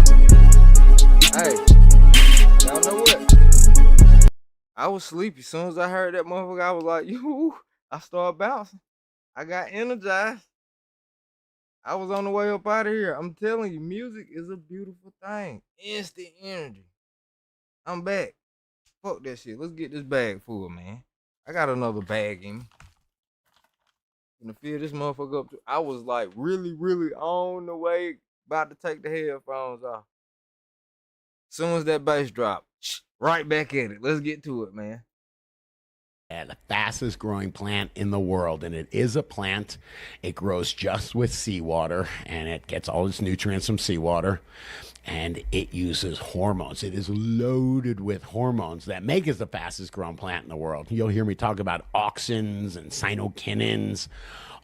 Hey, y'all know what? I was sleepy. As soon as I heard that motherfucker, I was like, yo, I started bouncing. I got energized. I was on the way up out of here. I'm telling you, music is a beautiful thing. Instant energy. I'm back. Fuck that shit. Let's get this bag full, man. I got another bag in me. Gonna fill this motherfucker up too. I was like really, really on the way, about to take the headphones off. Soon as that bass drop, right back at it. Let's get to it, man. The fastest growing plant in the world, and it is a plant. It grows just with seawater, and it gets all its nutrients from seawater, and it uses hormones. It is loaded with hormones that make it the fastest growing plant in the world. You'll hear me talk about auxins and cyanokinins.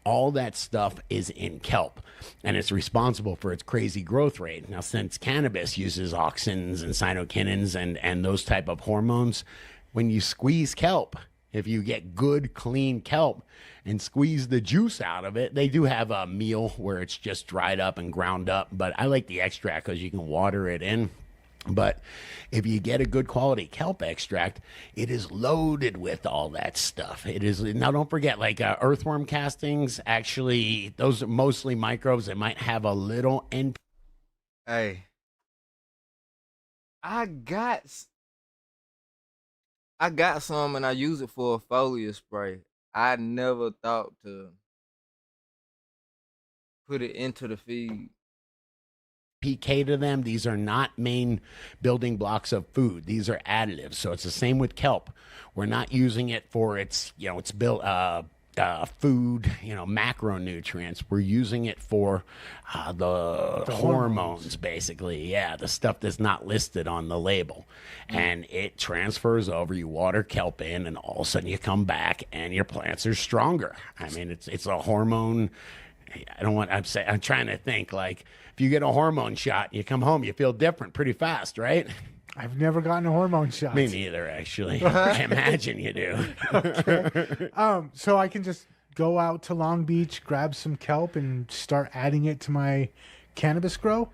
All that stuff is in kelp, and it's responsible for its crazy growth rate. Now, since cannabis uses auxins and cyanokinins and those type of hormones, when you squeeze kelp, if you get good, clean kelp and squeeze the juice out of it, they do have a meal where it's just dried up and ground up, but I like the extract because you can water it in. But if you get a good quality kelp extract, it is loaded with all that stuff. It is. Now, don't forget, like earthworm castings, actually, those are mostly microbes. They might have a little NP. Hey, I got some and I use it for a foliar spray. I never thought to put it into the feed. PK to them. These are not main building blocks of food. These are additives. So it's the same with kelp. We're not using it for its, you know, its built food, you know, macronutrients. We're using it for the hormones, basically. Yeah, the stuff that's not listed on the label. And it transfers over. You water kelp in, and all of a sudden you come back and your plants are stronger. I mean, it's a hormone. I'm trying to think, like, if you get a hormone shot, you come home, you feel different pretty fast, right? I've never gotten a hormone shot. Me neither, actually. I imagine you do. Okay. So I can just go out to Long Beach, grab some kelp, and start adding it to my cannabis grow?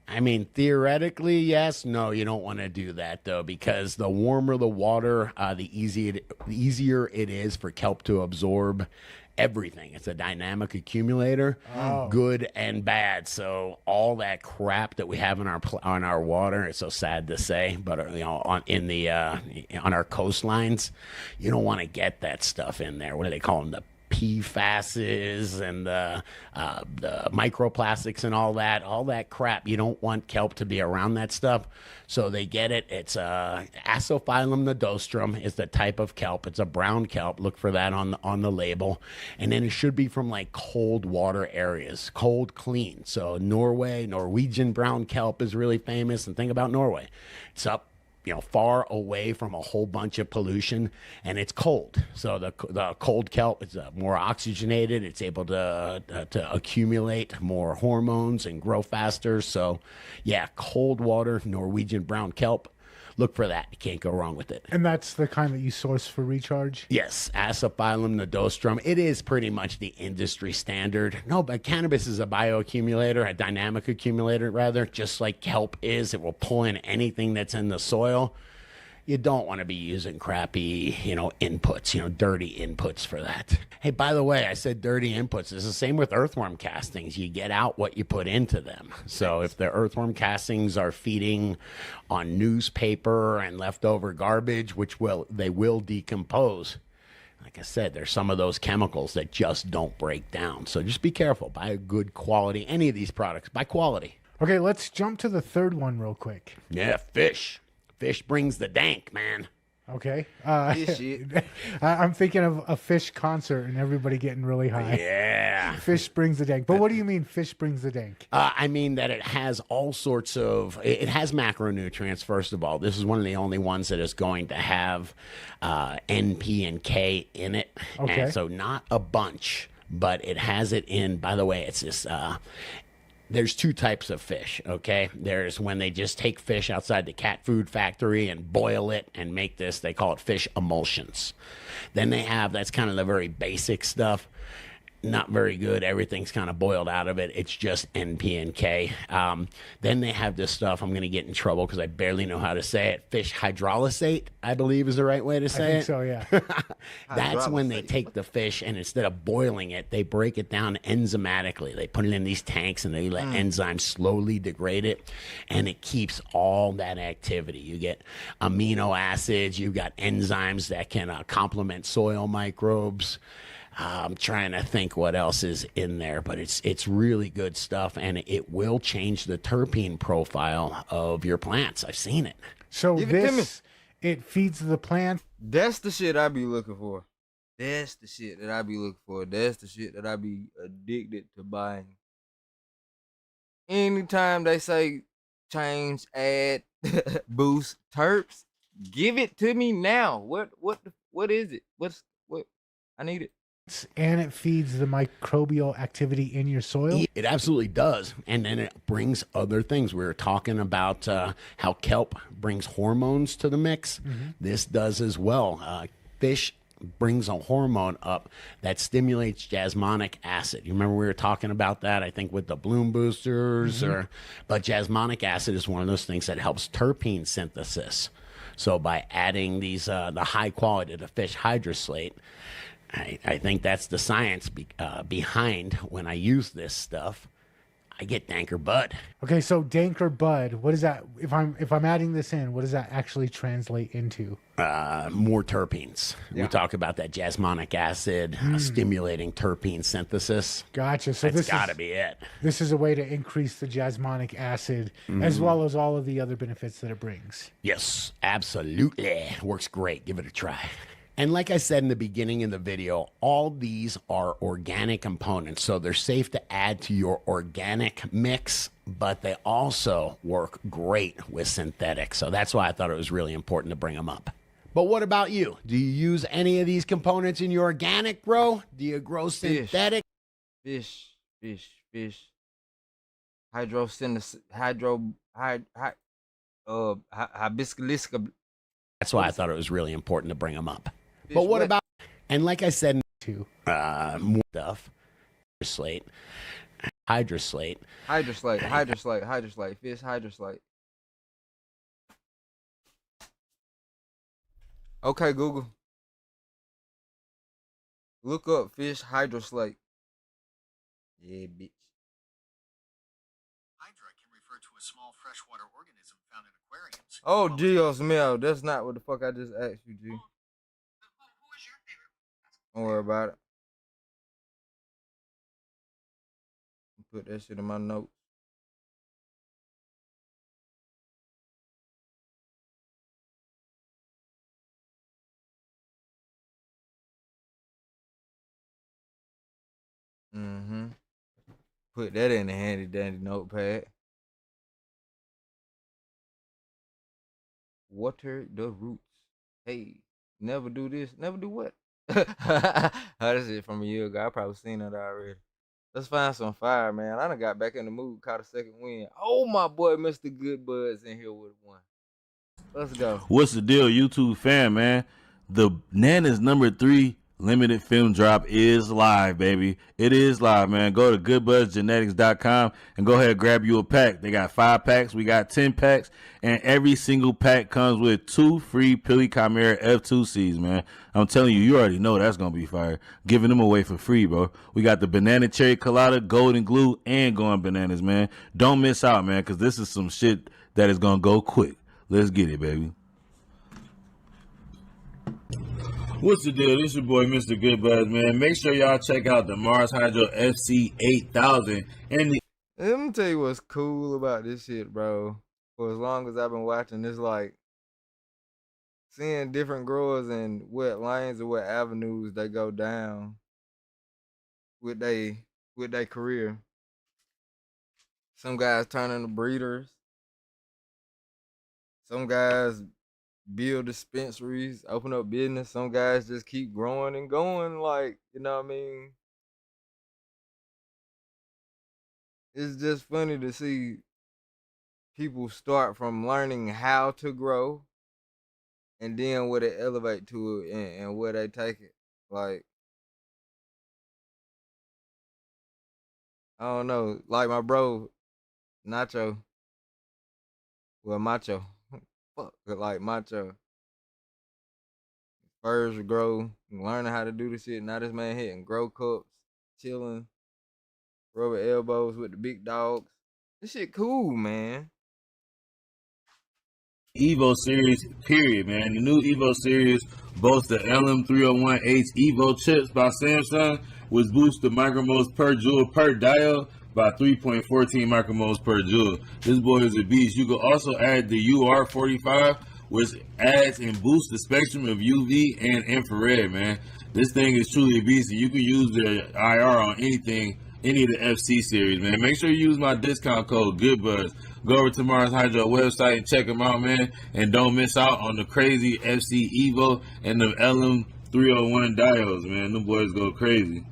I mean, theoretically, yes. No, you don't want to do that, though, because the warmer the water, the easier it is for kelp to absorb everything. It's a dynamic accumulator, good and bad. So all that crap that we have in our water, it's so sad to say, but you know, on our coastlines, you don't want to get that stuff in there. What do they call them? The PFASs and the microplastics and all that crap. You don't want kelp to be around that stuff. So they get it. It's Asphyllum nodostrum is the type of kelp. It's a brown kelp. Look for that on the label. And then it should be from like cold water areas, cold, clean. So Norwegian brown kelp is really famous. And think about Norway. It's up, you know, far away from a whole bunch of pollution, and it's cold. So the cold kelp is more oxygenated. It's able to accumulate more hormones and grow faster. So, yeah, cold water, Norwegian brown kelp. Look for that. You can't go wrong with it. And that's the kind that you source for recharge? Yes, Asphyllum nodostrum. It is pretty much the industry standard. No, but cannabis is a bioaccumulator, a dynamic accumulator, rather, just like kelp is. It will pull in anything that's in the soil. You don't want to be using crappy, you know, inputs, you know, dirty inputs for that. Hey, by the way, I said dirty inputs. It's the same with earthworm castings. You get out what you put into them. So if the earthworm castings are feeding on newspaper and leftover garbage, which they will decompose. Like I said, there's some of those chemicals that just don't break down. So just be careful. Buy a good quality. Any of these products, buy quality. Okay, let's jump to the third one real quick. Yeah, fish. Fish brings the dank, man. Okay. I'm thinking of a Fish concert and everybody getting really high. Yeah. Fish brings the dank. But what do you mean Fish brings the dank? I mean that it has all sorts of, it has macronutrients, first of all. This is one of the only ones that is going to have N, P, and K in it. Okay. And so not a bunch, but it has it in, by the way, it's this, there's two types of fish, okay? There's when they just take fish outside the cat food factory and boil it and make this, they call it fish emulsions. Then they have, that's kind of the very basic stuff. Not very good. Everything's kind of boiled out of it. It's just N, P, and K. Then they have this stuff. I'm going to get in trouble because I barely know how to say it. Fish hydrolysate, I believe is the right way to say it. I think so, yeah. That's when they take the fish and instead of boiling it, they break it down enzymatically. They put it in these tanks and they let enzymes slowly degrade it, and it keeps all that activity. You get amino acids. You've got enzymes that can complement soil microbes. I'm trying to think what else is in there, but it's really good stuff, and it will change the terpene profile of your plants. I've seen it. So it feeds the plant. That's the shit I be looking for. That's the shit that I be looking for. That's the shit that I be addicted to buying. Anytime they say change, add, boost, terps, give it to me now. What is it? What? I need it. And it feeds the microbial activity in your soil? It absolutely does. And then it brings other things. We were talking about how kelp brings hormones to the mix. Mm-hmm. This does as well. Fish brings a hormone up that stimulates jasmonic acid. You remember we were talking about that, I think, with the bloom boosters? But jasmonic acid is one of those things that helps terpene synthesis. So by adding these, the high quality, the fish hydroslate, I think that's the science behind when I use this stuff. I get Danker Bud. Okay, so Danker Bud, what is that? If I'm adding this in, what does that actually translate into? More terpenes. We talk about that jasmonic acid stimulating terpene synthesis. Gotcha. So That's this got to be it. This is a way to increase the jasmonic acid as well as all of the other benefits that it brings. Yes, absolutely. Works great. Give it a try. And like I said in the beginning of the video, all these are organic components, so they're safe to add to your organic mix, but they also work great with synthetic. So that's why I thought it was really important to bring them up. But what about you? Do you use any of these components in your organic grow? Do you grow synthetic? Fish. Hibiscus. That's why I thought it was really important to bring them up. But what about, and like I said, too, more stuff, hydroslate. Fish hydroslate. Okay, Google. Look up fish hydroslate. Yeah, bitch. Hydra can refer to a small freshwater organism found in aquariums. Oh, Dios mío. That's not what the fuck I just asked you, G. Don't worry about it. Put that shit in my notes. Put that in the handy dandy notepad. Water the roots. Hey, never do this. Never do what? Oh, this is from a year ago. I probably seen it already. Let's find some fire, man. I done got back in the mood, caught a second win. Oh, my boy, Mr. Good Buds in here with one. Let's go. What's the deal, YouTube fam, man? The Nana's #3 limited film drop is live, baby. It is live, man. Go to goodbudsgenetics.com and go ahead and grab you a pack. They got 5 packs. We got 10 packs. And every single pack comes with 2 free Pili Chimera F2 seeds, man. I'm telling you, you already know that's going to be fire. Giving them away for free, bro. We got the banana cherry colada, golden glue, and going bananas, man. Don't miss out, man, because this is some shit that is going to go quick. Let's get it, baby. What's the deal? This your boy, Mr. Goodbuds, man. Make sure y'all check out the Mars Hydro FC 8000. And let me tell you what's cool about this shit, bro. For as long as I've been watching, it's like seeing different growers and what lanes or what avenues they go down with they career. Some guys turn into breeders. Some guys build dispensaries, open up business. Some guys just keep growing and going, like, you know what I mean? It's just funny to see people start from learning how to grow and then where they elevate to it and where they take it. Like, I don't know, like my bro, Nacho, well, Macho. Fuck, like Macho. Birds grow, learning how to do the shit. Now this man hitting grow cups, chilling, rubbing elbows with the big dogs. This shit cool, man. Evo series, period, man. The new Evo series boasts the LM301H Evo chips by Samsung, which boosts the micromoles per joule per diode by 3.14 micromoles per joule. This boy is a beast. You can also add the UR45, which adds and boosts the spectrum of UV and infrared, man. This thing is truly a beast, and you can use the IR on anything, any of the FC series, man. Make sure you use my discount code GOODBUDS. Go over to Mars Hydro website and check them out, man. And don't miss out on the crazy FC Evo and the LM301 diodes, man. Them boys go crazy.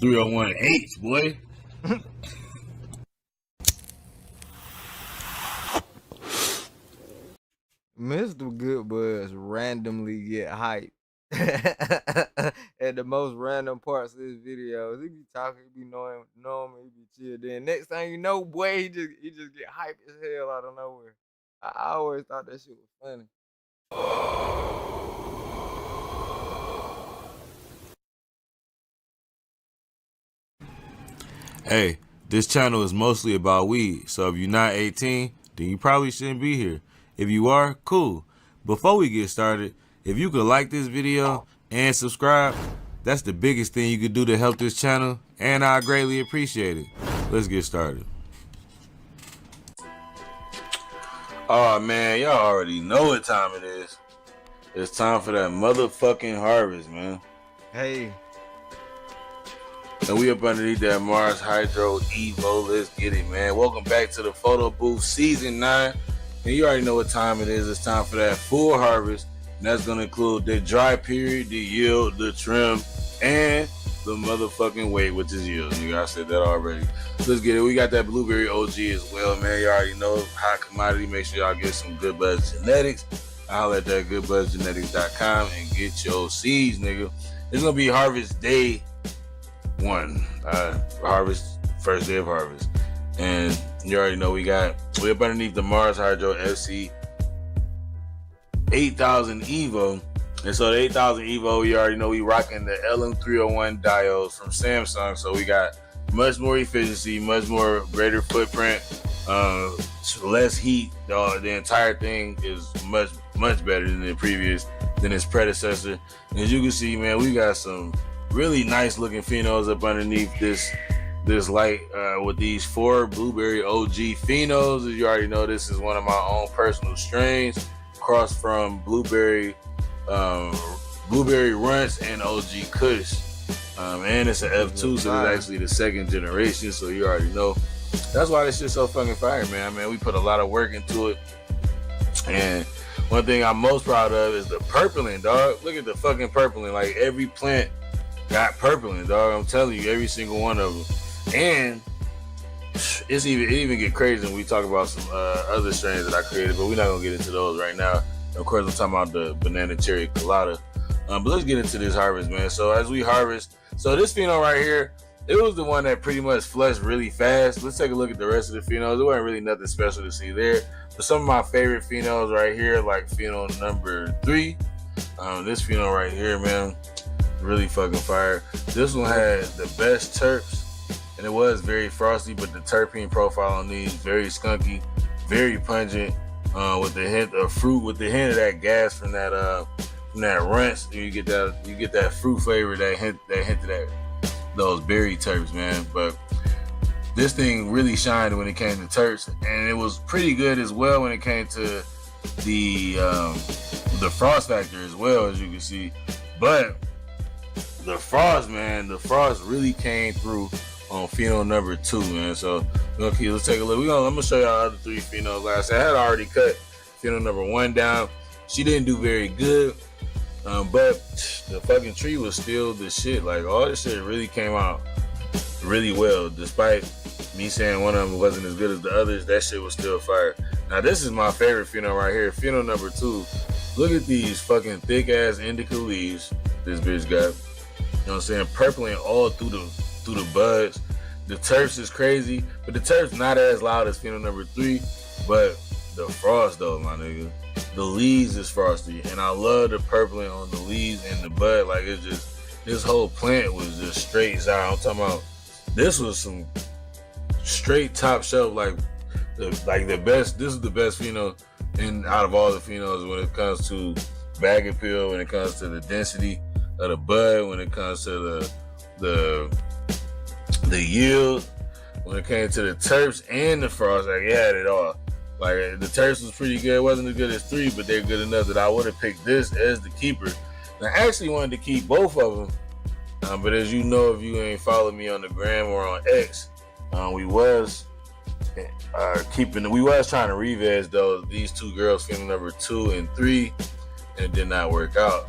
301H, boy. Mr. Goodbuds randomly get hyped at the most random parts of his videos. He be talking, he be knowing me, he be chill. Then next thing you know, boy, he just get hyped as hell out of nowhere. I always thought that shit was funny. Hey, This channel is mostly about weed, so if you're not 18, then you probably shouldn't be here. If you are, cool. Before we get started, if you could like this video and subscribe, that's the biggest thing you could do to help this channel, and I greatly appreciate it. Let's get started. Oh man, y'all already know what time it is. It's time for that motherfucking harvest, man. Hey. And we up underneath that Mars Hydro Evo. Let's get it, man. Welcome back to the photo booth, season 9. And you already know what time it is. It's time for that full harvest. And that's gonna include the dry period, the yield, the trim, and the motherfucking weight, which is yield. Nigga, I said that already. Let's get it. We got that blueberry OG as well, man. You already know, hot commodity. Make sure y'all get some Good Buzz Genetics. I'll at that goodbuzzgenetics.com and get your seeds, nigga. It's gonna be harvest day 1. Harvest, first day of harvest. And you already know we up underneath the Mars Hydro FC 8000 Evo. And so the 8000 Evo, you already know we rocking the LM301 diodes from Samsung. So we got much more efficiency, much more greater footprint, less heat. The entire thing is much better than its predecessor. And as you can see, man, we got some really nice looking phenos up underneath this light with these 4 blueberry OG phenos. As you already know, this is one of my own personal strains, crossed from blueberry runts and OG Kush, and it's an F2, so it's actually the 2nd generation. So you already know that's why this shit's so fucking fire, man. We put a lot of work into it, and one thing I'm most proud of is the purpling, dog. Look at the fucking purpling. Like, every plant got purpling, dog. I'm telling you, every single one of them. And it even get crazy when we talk about some other strains that I created, but we're not gonna get into those right now. Of course, I'm talking about the banana cherry colada. But let's get into this harvest, man. So as we harvest, so this pheno right here, it was the one that pretty much flushed really fast. Let's take a look at the rest of the phenos. There wasn't really nothing special to see there. But some of my favorite phenos right here, like pheno number 3. This pheno right here, man, really fucking fire. This one had the best terps, and it was very frosty, but the terpene profile on these, very skunky, very pungent, with the hint of fruit, with the hint of that gas from that runts. You get that fruit flavor, that hint of those berry terps, man. But this thing really shined when it came to terps, and it was pretty good as well when it came to the frost factor as well, as you can see. But the frost really came through on pheno number 2, man. So okay, let's take a look. I'm gonna show y'all other 3 phenos. Like I said, I had already cut pheno number 1 down. She didn't do very good, but the fucking tree was still the shit. Like, all this shit really came out really well, despite me saying one of them wasn't as good as the others. That shit was still fire. Now this is my favorite pheno right here, pheno number 2. Look at these fucking thick ass indica leaves this bitch got. You know what I'm saying? Purpling all through the buds. The terps is crazy, but the terps not as loud as pheno number 3. But the frost though, my nigga, the leaves is frosty, and I love the purpling on the leaves and the bud. Like, it's just, this whole plant was just straight sour. I'm talking about, this was some straight top shelf, like the best. This is the best pheno out of all the phenos when it comes to bag appeal, when it comes to the density of the bud, when it comes to the yield, when it came to the terps and the frost. Like, it had it all. Like, the terps was pretty good. It wasn't as good as 3, but they're good enough that I would have picked this as the keeper. And I actually wanted to keep both of them, but as you know, if you ain't followed me on the gram or on X, we was trying to revenge these 2 girls, pheno number 2 and 3, and it did not work out.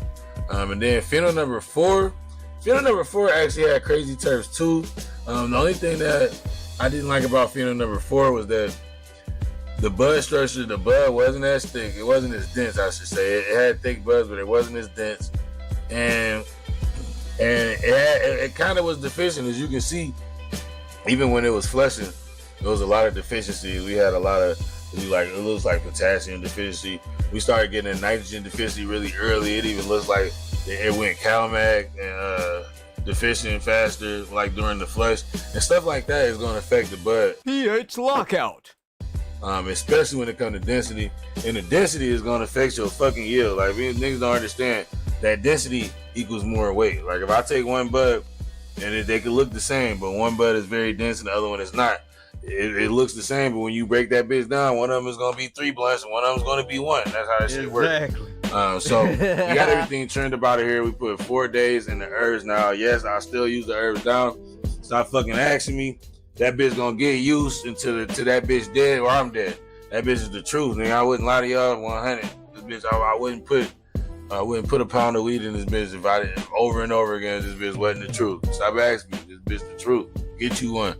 And then pheno number 4 actually had crazy terps too. The only thing that I didn't like about pheno number 4 was that the bud structure, the bud wasn't as thick. It wasn't as dense, I should say. It had thick buds, but it wasn't as dense. And it kind of was deficient, as you can see. Even when it was flushing, there was a lot of deficiencies. We had a lot of, it looks like potassium deficiency. We started getting a nitrogen deficiency really early. It even looks like it went CalMag deficient faster, like during the flush, and stuff like that is going to affect the bud. pH lockout. Especially when it comes to density, and the density is going to affect your fucking yield. Like, niggas don't understand that density equals more weight. Like, if I take one bud, and they could look the same, but one bud is very dense and the other one is not. It looks the same, but when you break that bitch down, one of them is going to be 3 blunts and one of them is going to be 1. That's how that shit works. So we got everything turned about it here. We put 4 days in the herbs now. Yes, I still use the herbs down. Stop fucking asking me. That bitch gonna get used until that bitch dead or I'm dead. That bitch is the truth, nigga. I wouldn't lie to y'all 100. This bitch, I wouldn't put a pound of weed in this bitch if I didn't over and over again. This bitch wasn't the truth. Stop asking me. This bitch the truth. Get you one.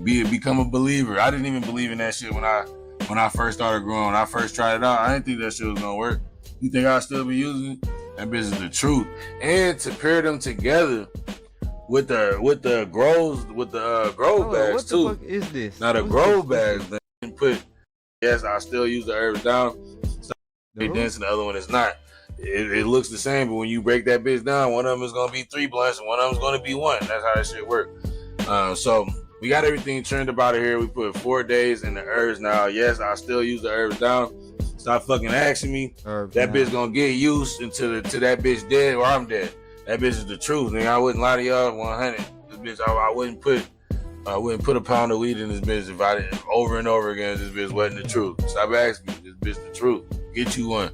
Become a believer. I didn't even believe in that shit when I first started growing. When I first tried it out, I didn't think that shit was gonna work. You think I'll still be using it? That bitch is the truth. And to pair them together with the grove bags what too. What the fuck is this? Now the grove bags, then put. Yes, I still use the herbs down. It's dense and the other one is not. It looks the same, but when you break that bitch down, one of them is gonna be 3 blunts and one of them is gonna be 1. That's how that shit works. So we got everything turned about it here. We put 4 days in the herbs now. Yes, I still use the herbs down. Stop fucking asking me. That bitch gonna get used until that bitch dead or I'm dead. That bitch is the truth, nigga. I wouldn't lie to y'all 100. This bitch, I wouldn't put a pound of weed in this bitch if I didn't over and over again. This bitch wasn't the truth. Stop asking me. This bitch the truth. Get you one.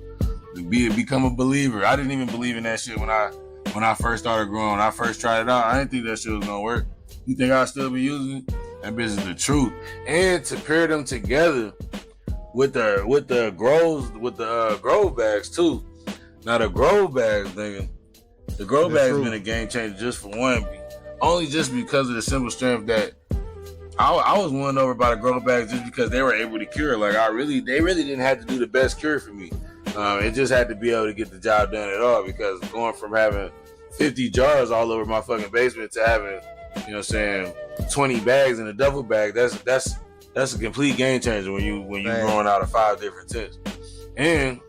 Become a believer. I didn't even believe in that shit when I first started growing. When I first tried it out, I didn't think that shit was gonna work. You think I'll still be using it? That bitch is the truth. And to pair them together with the grove bags too. Now the grove bags, nigga. The grove bag's been a game changer just for one. Only just because of the simple strength that I was won over by the grove bags just because they were able to cure. Like they really didn't have to do the best cure for me. It just had to be able to get the job done at all, because going from having 50 jars all over my fucking basement to having, 20 bags in a duffel bag, that's a complete game changer when you growing out of 5 different tents. And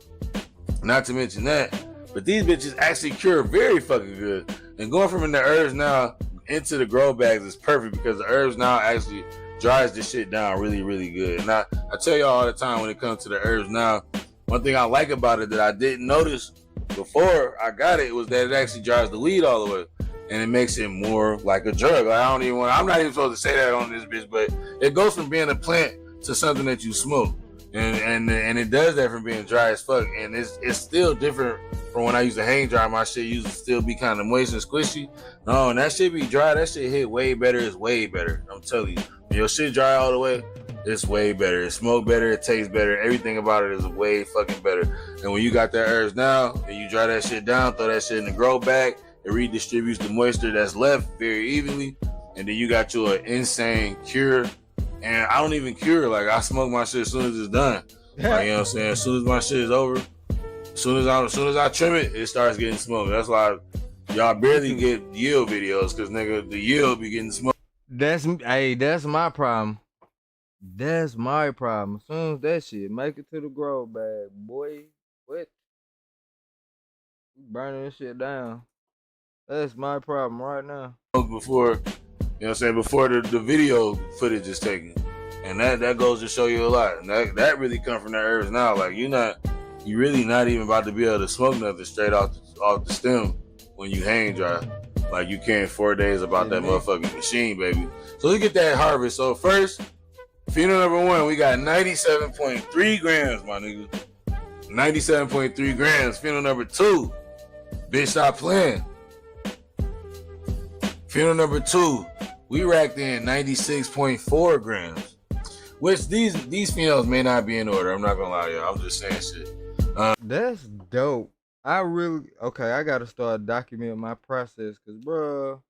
not to mention that, but these bitches actually cure very fucking good. And going from in the herbs now into the grow bags is perfect, because the herbs now actually dries this shit down really, really good. And I tell y'all all the time when it comes to the herbs now, one thing I like about it that I didn't notice before I got it was that it actually dries the weed all the way. And it makes it more like a drug. Like I'm not even supposed to say that on this bitch, but it goes from being a plant to something that you smoke. And it does that from being dry as fuck. And it's still different from when I used to hang dry. My shit used to still be kind of moist and squishy. No, and that shit be dry. That shit hit way better. It's way better. I'm telling you. When your shit dry all the way, it's way better. It smoke better. It tastes better. Everything about it is way fucking better. And when you got that herbs now and you dry that shit down, throw that shit in the grow bag, it redistributes the moisture that's left very evenly. And then you got you an insane cure. And I don't even cure. Like, I smoke my shit as soon as it's done. Like, you know what I'm saying? As soon as my shit is over, as soon as I trim it, it starts getting smoked. That's why y'all barely get yield videos, because nigga, the yield be getting smoked. That's my problem. That's my problem. As soon as that shit make it to the grow bag, boy, what? Burning this shit down. That's my problem right now. Before, you know what I'm saying, before the video footage is taken. And that goes to show you a lot. And that really come from the herbs now. Like, you really not even about to be able to smoke nothing straight off the stem when you hang dry. Like you can 4 days about that motherfucking machine, baby. So let's get that harvest. So first, pheno number 1, we got 97.3 grams, my nigga. 97.3 grams. Pheno number 2, bitch, stop playing. Pheno number 2, we racked in 96.4 grams. Which these phenols may not be in order. I'm not gonna lie to y'all. I'm just saying shit. That's dope. I gotta start documenting my process, cause bro,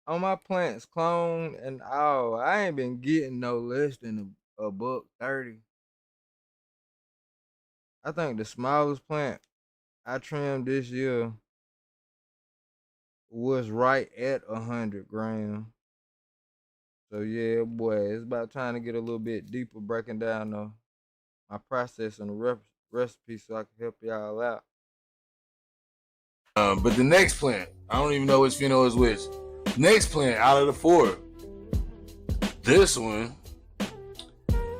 on my plants, clone and all, I ain't been getting no less than a $1.30. I think the smallest plant I trimmed this year was right at 100 grams. So yeah, boy, it's about time to get a little bit deeper, breaking down my process and the recipe so I can help y'all out. But the next plant, I don't even know which pheno is which. Next plant out of the 4. This one,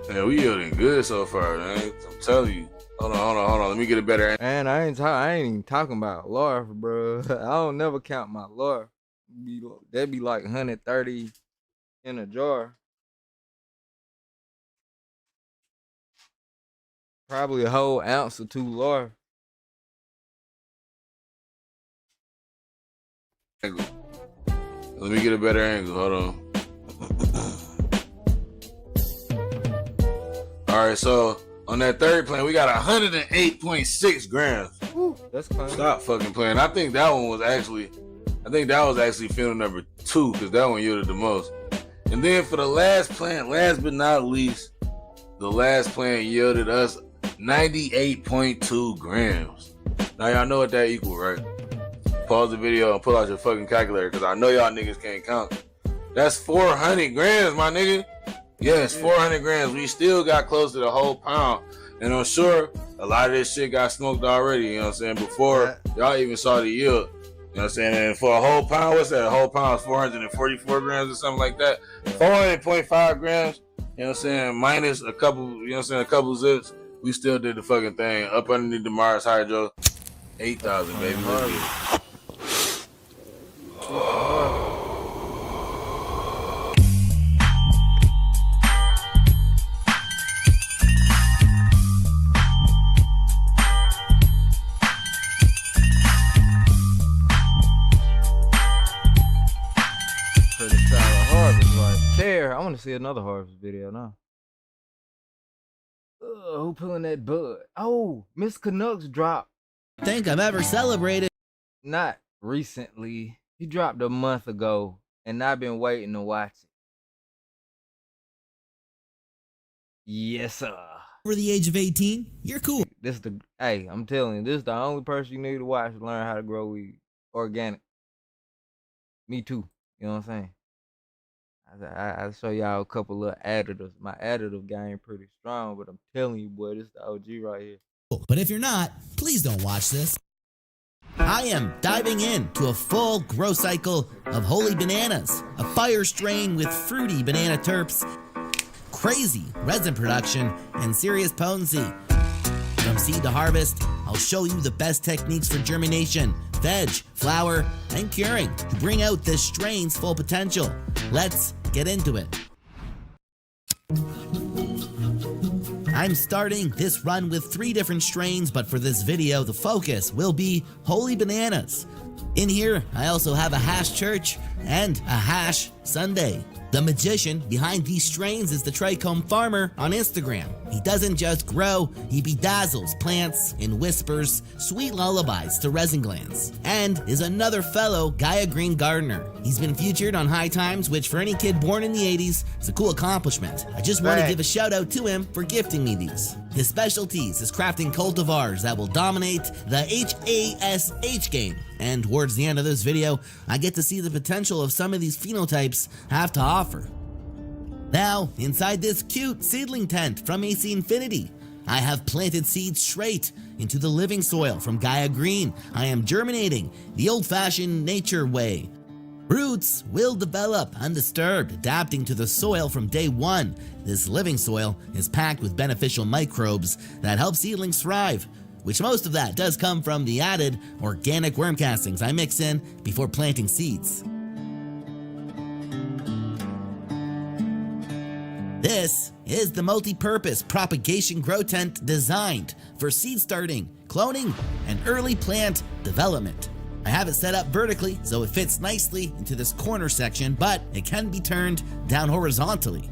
man, we yielding good so far, man. I'm telling you. Hold on. Let me get a better. And I ain't even talking about larf, bro. I don't never count my larf. That'd be like 130 in a jar. Probably a whole ounce or 2 larf. Let me get a better angle. Hold on. All right, so on that third plant, we got 108.6 grams. Woo, that's clean. Stop fucking playing. I think that was actually film number 2 because that one yielded the most. And then for the last plant, last but not least, the last plant yielded us 98.2 grams. Now y'all know what that equal, right? Pause the video and pull out your fucking calculator because I know y'all niggas can't count. That's 400 grams, my nigga. Yes, 400 grams. We still got close to the whole pound. And I'm sure a lot of this shit got smoked already, you know what I'm saying, before y'all even saw the yield. You know what I'm saying? And for a whole pound, what's that? A whole pound is 444 grams or something like that. 400.5 grams, you know what I'm saying, minus a couple, you know what I'm saying, a couple zips. We still did the fucking thing. Up underneath the Mars Hydro. 8,000, baby. Let's get it. Pretty solid harvest right there. I want to see another harvest video now. Who pulling that bud? Oh, Miss Canucks dropped. Think I've ever celebrated. Not recently. He dropped a month ago, and I've been waiting to watch it. Yes, sir. Over the age of 18, you're cool. Hey, I'm telling you, this is the only person you need to watch to learn how to grow weed organic. Me too. You know what I'm saying? I'll show y'all a couple little additives. My additive game pretty strong, but I'm telling you, boy, this is the OG right here. But if you're not, please don't watch this. I am diving into a full grow cycle of holy bananas, a fire strain with fruity banana terps, crazy resin production, and serious potency. From seed to harvest, I'll show you the best techniques for germination, veg, flower, and curing to bring out this strain's full potential. Let's get into it. I'm starting this run with 3 different strains, but for this video, the focus will be holy bananas. In here, I also have a hash church and a hash Sunday. The magician behind these strains is the Trichome Farmer on Instagram. He doesn't just grow, he bedazzles plants and whispers sweet lullabies to resin glands. And is another fellow Gaia Green gardener. He's been featured on High Times, which for any kid born in the 80s is a cool accomplishment. I just want to give a shout out to him for gifting me these. His specialties is crafting cultivars that will dominate the HASH game. And towards the end of this video, I get to see the potential of some of these phenotypes have to offer. Now, inside this cute seedling tent from AC Infinity, I have planted seeds straight into the living soil from Gaia Green. I am germinating the old-fashioned nature way. Roots will develop undisturbed, adapting to the soil from day one. This living soil is packed with beneficial microbes that help seedlings thrive, which most of that does come from the added organic worm castings I mix in before planting seeds. This is the multi-purpose propagation grow tent designed for seed starting, cloning, and early plant development. I have it set up vertically so it fits nicely into this corner section, but it can be turned down horizontally.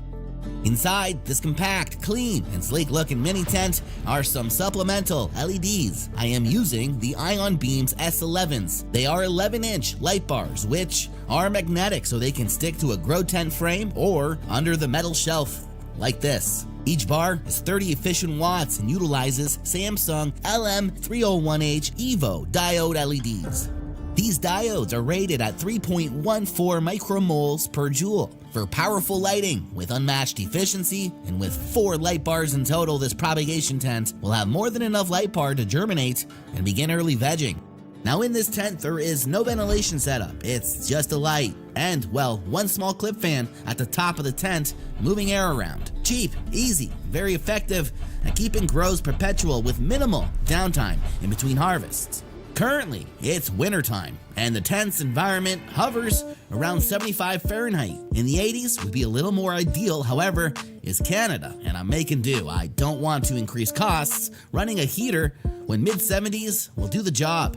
Inside this compact, clean, and sleek-looking mini tent are some supplemental LEDs. I am using the Ion Beams S11s. They are 11-inch light bars, which are magnetic so they can stick to a grow tent frame or under the metal shelf, like this. Each bar is 30 efficient watts and utilizes Samsung LM301H EVO diode LEDs. These diodes are rated at 3.14 micromoles per joule for powerful lighting with unmatched efficiency, and with 4 light bars in total, this propagation tent will have more than enough light bar to germinate and begin early vegging. Now in this tent, there is no ventilation setup. It's just a light and, well, one small clip fan at the top of the tent, moving air around. Cheap, easy, very effective at keeping grows perpetual with minimal downtime in between harvests. Currently, it's wintertime, and the tent's environment hovers around 75 Fahrenheit. In the 80s would be a little more ideal, however, it's Canada, and I'm making do. I don't want to increase costs. Running a heater when mid-70s will do the job.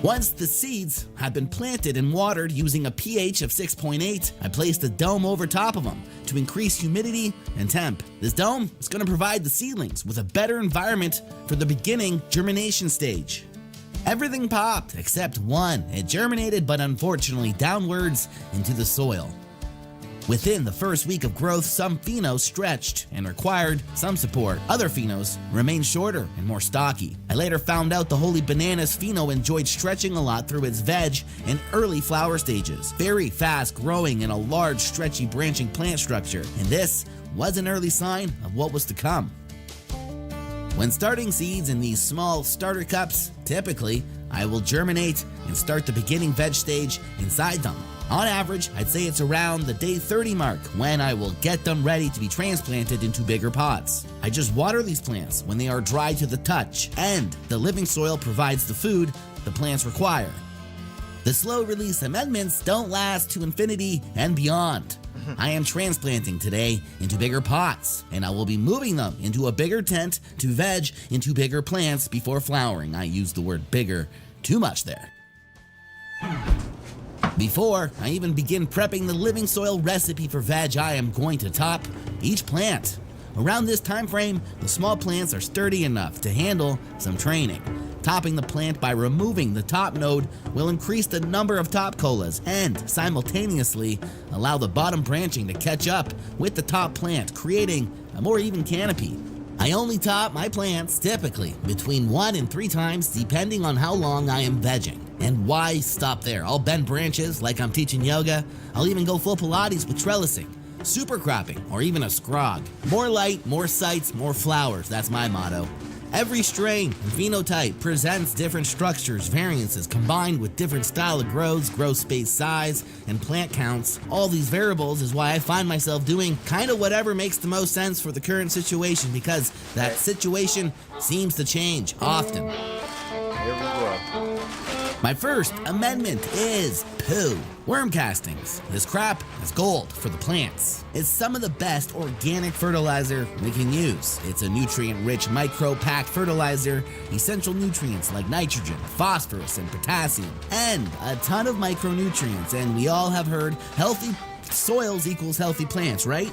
Once the seeds had been planted and watered using a pH of 6.8, I placed a dome over top of them to increase humidity and temp. This dome is going to provide the seedlings with a better environment for the beginning germination stage. Everything popped except one. It germinated, but unfortunately downwards into the soil. Within the first week of growth, some phenos stretched and required some support. Other phenos remained shorter and more stocky. I later found out the Holy Bananas pheno enjoyed stretching a lot through its veg and early flower stages. Very fast growing in a large, stretchy, branching plant structure. And this was an early sign of what was to come. When starting seeds in these small starter cups, typically, I will germinate and start the beginning veg stage inside them. On average, I'd say it's around the day 30 mark when I will get them ready to be transplanted into bigger pots. I just water these plants when they are dry to the touch, and the living soil provides the food the plants require. The slow release amendments don't last to infinity and beyond. I am transplanting today into bigger pots, and I will be moving them into a bigger tent to veg into bigger plants before flowering. I used the word bigger too much there. Before I even begin prepping the living soil recipe for veg, I am going to top each plant. Around this time frame, the small plants are sturdy enough to handle some training. Topping the plant by removing the top node will increase the number of top colas and simultaneously allow the bottom branching to catch up with the top plant, creating a more even canopy. I only top my plants typically between 1 and 3 times depending on how long I am vegging. And why stop there? I'll bend branches like I'm teaching yoga. I'll even go full Pilates with trellising, super cropping, or even a scrog. More light, more sights, more flowers. That's my motto. Every strain and phenotype presents different structures, variances combined with different style of growth space size, and plant counts. All these variables is why I find myself doing kind of whatever makes the most sense for the current situation, because that situation seems to change often. My first amendment is poo. Worm castings. This crap is gold for the plants. It's some of the best organic fertilizer we can use. It's a nutrient-rich micro-packed fertilizer, essential nutrients like nitrogen, phosphorus, and potassium, and a ton of micronutrients. And we all have heard healthy soils equals healthy plants, right?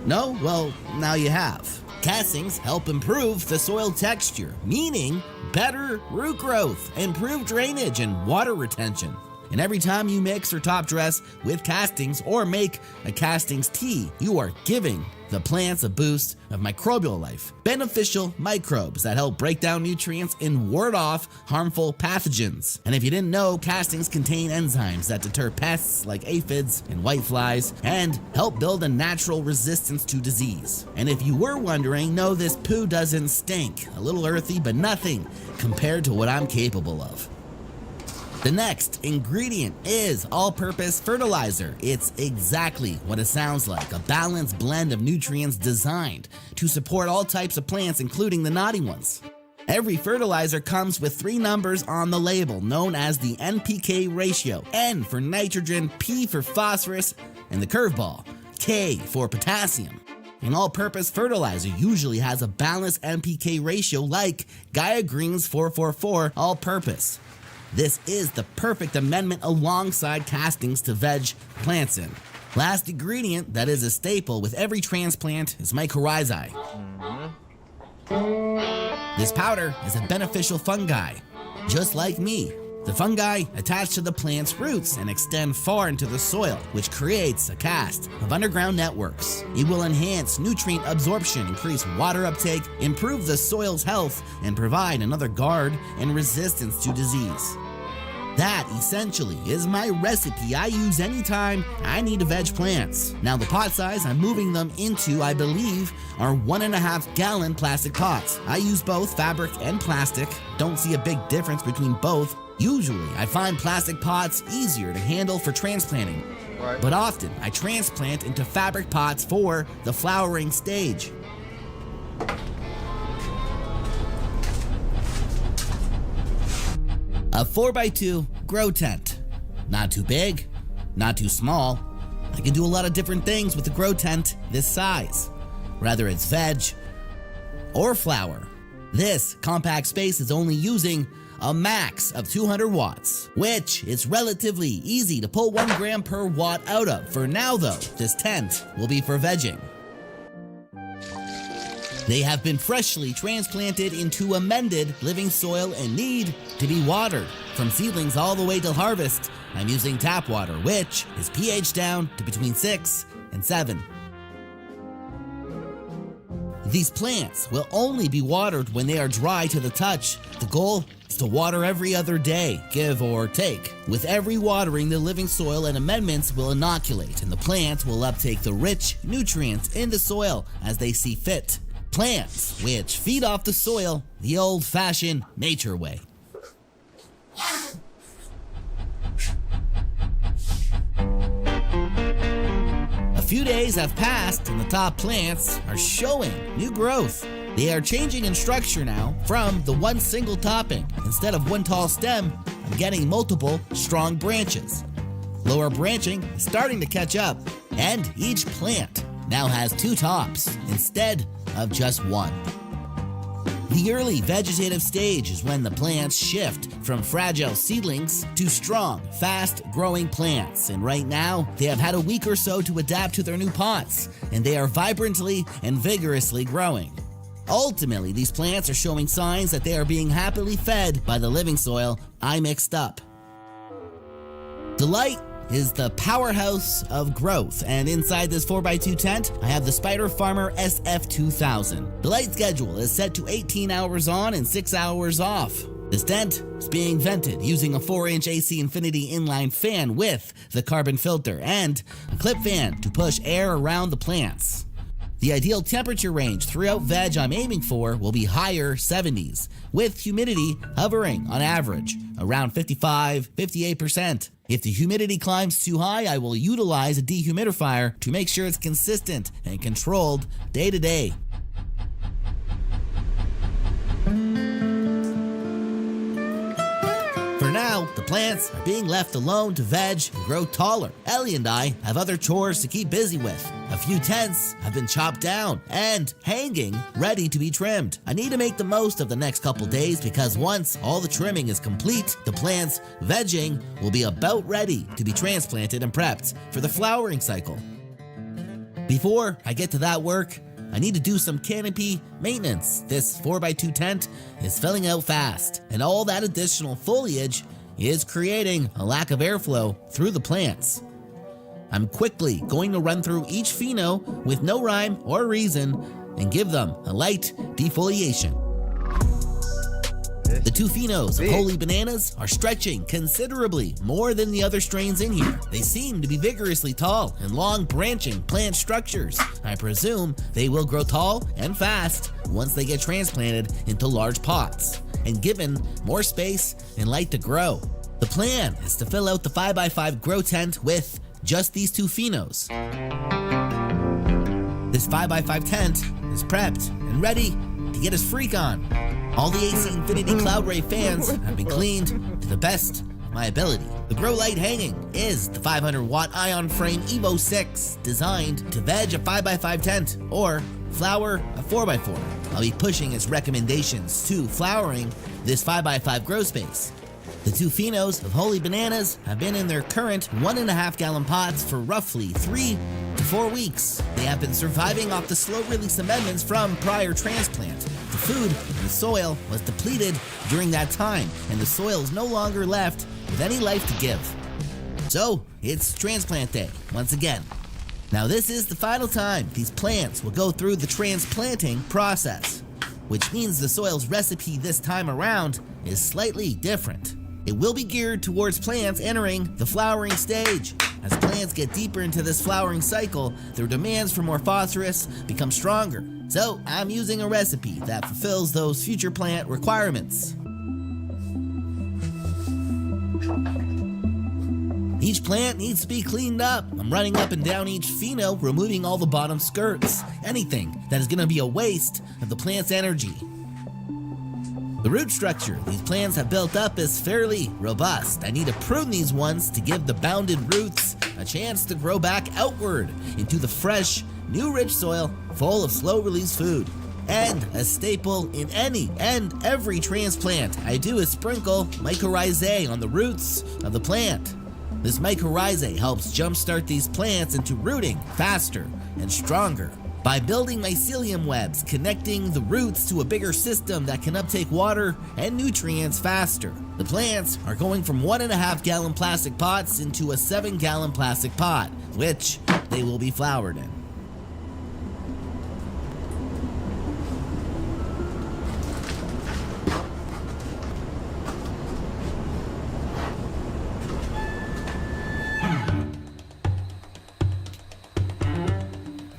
No? Well, now you have. Castings help improve the soil texture, meaning better root growth, improved drainage, and water retention. And every time you mix or top dress with castings or make a castings tea, you are giving the plants a boost of microbial life. Beneficial microbes that help break down nutrients and ward off harmful pathogens. And if you didn't know, castings contain enzymes that deter pests like aphids and whiteflies and help build a natural resistance to disease. And if you were wondering, no, this poo doesn't stink. A little earthy, but nothing compared to what I'm capable of. The next ingredient is all-purpose fertilizer. It's exactly what it sounds like, a balanced blend of nutrients designed to support all types of plants, including the naughty ones. Every fertilizer comes with 3 numbers on the label, known as the NPK ratio. N for nitrogen, P for phosphorus, and the curveball, K for potassium. An all-purpose fertilizer usually has a balanced NPK ratio like Gaia Green's 444 all-purpose. This is the perfect amendment alongside castings to veg plants in. Last ingredient that is a staple with every transplant is mycorrhizae. This powder is a beneficial fungi, just like me. The fungi attach to the plant's roots and extend far into the soil, which creates a cast of underground networks. It will enhance nutrient absorption, increase water uptake, improve the soil's health, and provide another guard and resistance to disease. That essentially is my recipe I use anytime I need to veg plants. Now the pot size, I'm moving them into, I believe, are 1.5 gallon plastic pots. I use both fabric and plastic. Don't see a big difference between both. Usually, I find plastic pots easier to handle for transplanting. Right. But often, I transplant into fabric pots for the flowering stage. A 4x2 grow tent. Not too big, not too small. I can do a lot of different things with a grow tent this size, whether it's veg or flower. This compact space is only using a max of 200 watts, which is relatively easy to pull 1 gram per watt out of. For now though, this tent will be for vegging. They have been freshly transplanted into amended living soil and need to be watered. From seedlings all the way till harvest, I'm using tap water, which is pH down to between 6 and 7. These plants will only be watered when they are dry to the touch. The goal is to water every other day, give or take. With every watering, the living soil and amendments will inoculate, and the plants will uptake the rich nutrients in the soil as they see fit. Plants which feed off the soil the old-fashioned nature way. A few days have passed and the top plants are showing new growth. They are changing in structure now from the one single topping. Instead of one tall stem, I'm getting multiple strong branches. Lower branching is starting to catch up, and each plant now has 2 tops instead of just 1. The early vegetative stage is when the plants shift from fragile seedlings to strong, fast-growing plants. And right now, they have had a week or so to adapt to their new pots, and they are vibrantly and vigorously growing. Ultimately, these plants are showing signs that they are being happily fed by the living soil I mixed up. Delight is the powerhouse of growth, and inside this 4x2 tent, I have the Spider Farmer SF2000. The light schedule is set to 18 hours on and 6 hours off. This tent is being vented using a 4-inch AC Infinity inline fan with the carbon filter and a clip fan to push air around the plants. The ideal temperature range throughout veg I'm aiming for will be higher 70s, with humidity hovering on average around 55-58%. If the humidity climbs too high, I will utilize a dehumidifier to make sure it's consistent and controlled day to day. For now, the plants are being left alone to veg and grow taller. Ellie and I have other chores to keep busy with. A few tents have been chopped down and hanging, ready to be trimmed. I need to make the most of the next couple days because once all the trimming is complete, the plants vegging will be about ready to be transplanted and prepped for the flowering cycle. Before I get to that work, I need to do some canopy maintenance. This 4x2 tent is filling out fast, and all that additional foliage is creating a lack of airflow through the plants. I'm quickly going to run through each pheno with no rhyme or reason and give them a light defoliation. The 2 phenos of Holy Bananas are stretching considerably more than the other strains in here. They seem to be vigorously tall and long branching plant structures. I presume they will grow tall and fast once they get transplanted into large pots and given more space and light to grow. The plan is to fill out the 5x5 grow tent with just these 2 phenos. This 5x5 tent is prepped and ready to get his freak on. All the AC Infinity Cloud Ray fans have been cleaned to the best of my ability. The grow light hanging is the 500-watt Ion Frame Evo 6, designed to veg a 5x5 tent or flower a 4x4. I'll be pushing its recommendations to flowering this 5x5 grow space. The 2 phenos of Holy Bananas have been in their current 1.5 gallon pots for roughly 3 to 4 weeks. They have been surviving off the slow release amendments from prior transplant. The food in the soil was depleted during that time, and the soil is no longer left with any life to give. So it's transplant day once again. Now this is the final time these plants will go through the transplanting process, which means the soil's recipe this time around is slightly different. It will be geared towards plants entering the flowering stage. As plants get deeper into this flowering cycle, their demands for more phosphorus become stronger. So I'm using a recipe that fulfills those future plant requirements. Each plant needs to be cleaned up. I'm running up and down each pheno, removing all the bottom skirts. Anything that is going to be a waste of the plant's energy. The root structure these plants have built up is fairly robust. I need to prune these ones to give the bounded roots a chance to grow back outward into the fresh, new rich soil full of slow-release food. And a staple in any and every transplant I do is sprinkle mycorrhizae on the roots of the plant. This mycorrhizae helps jumpstart these plants into rooting faster and stronger. By building mycelium webs, connecting the roots to a bigger system that can uptake water and nutrients faster. The plants are going from 1.5 gallon plastic pots into a 7 gallon plastic pot, which they will be flowered in.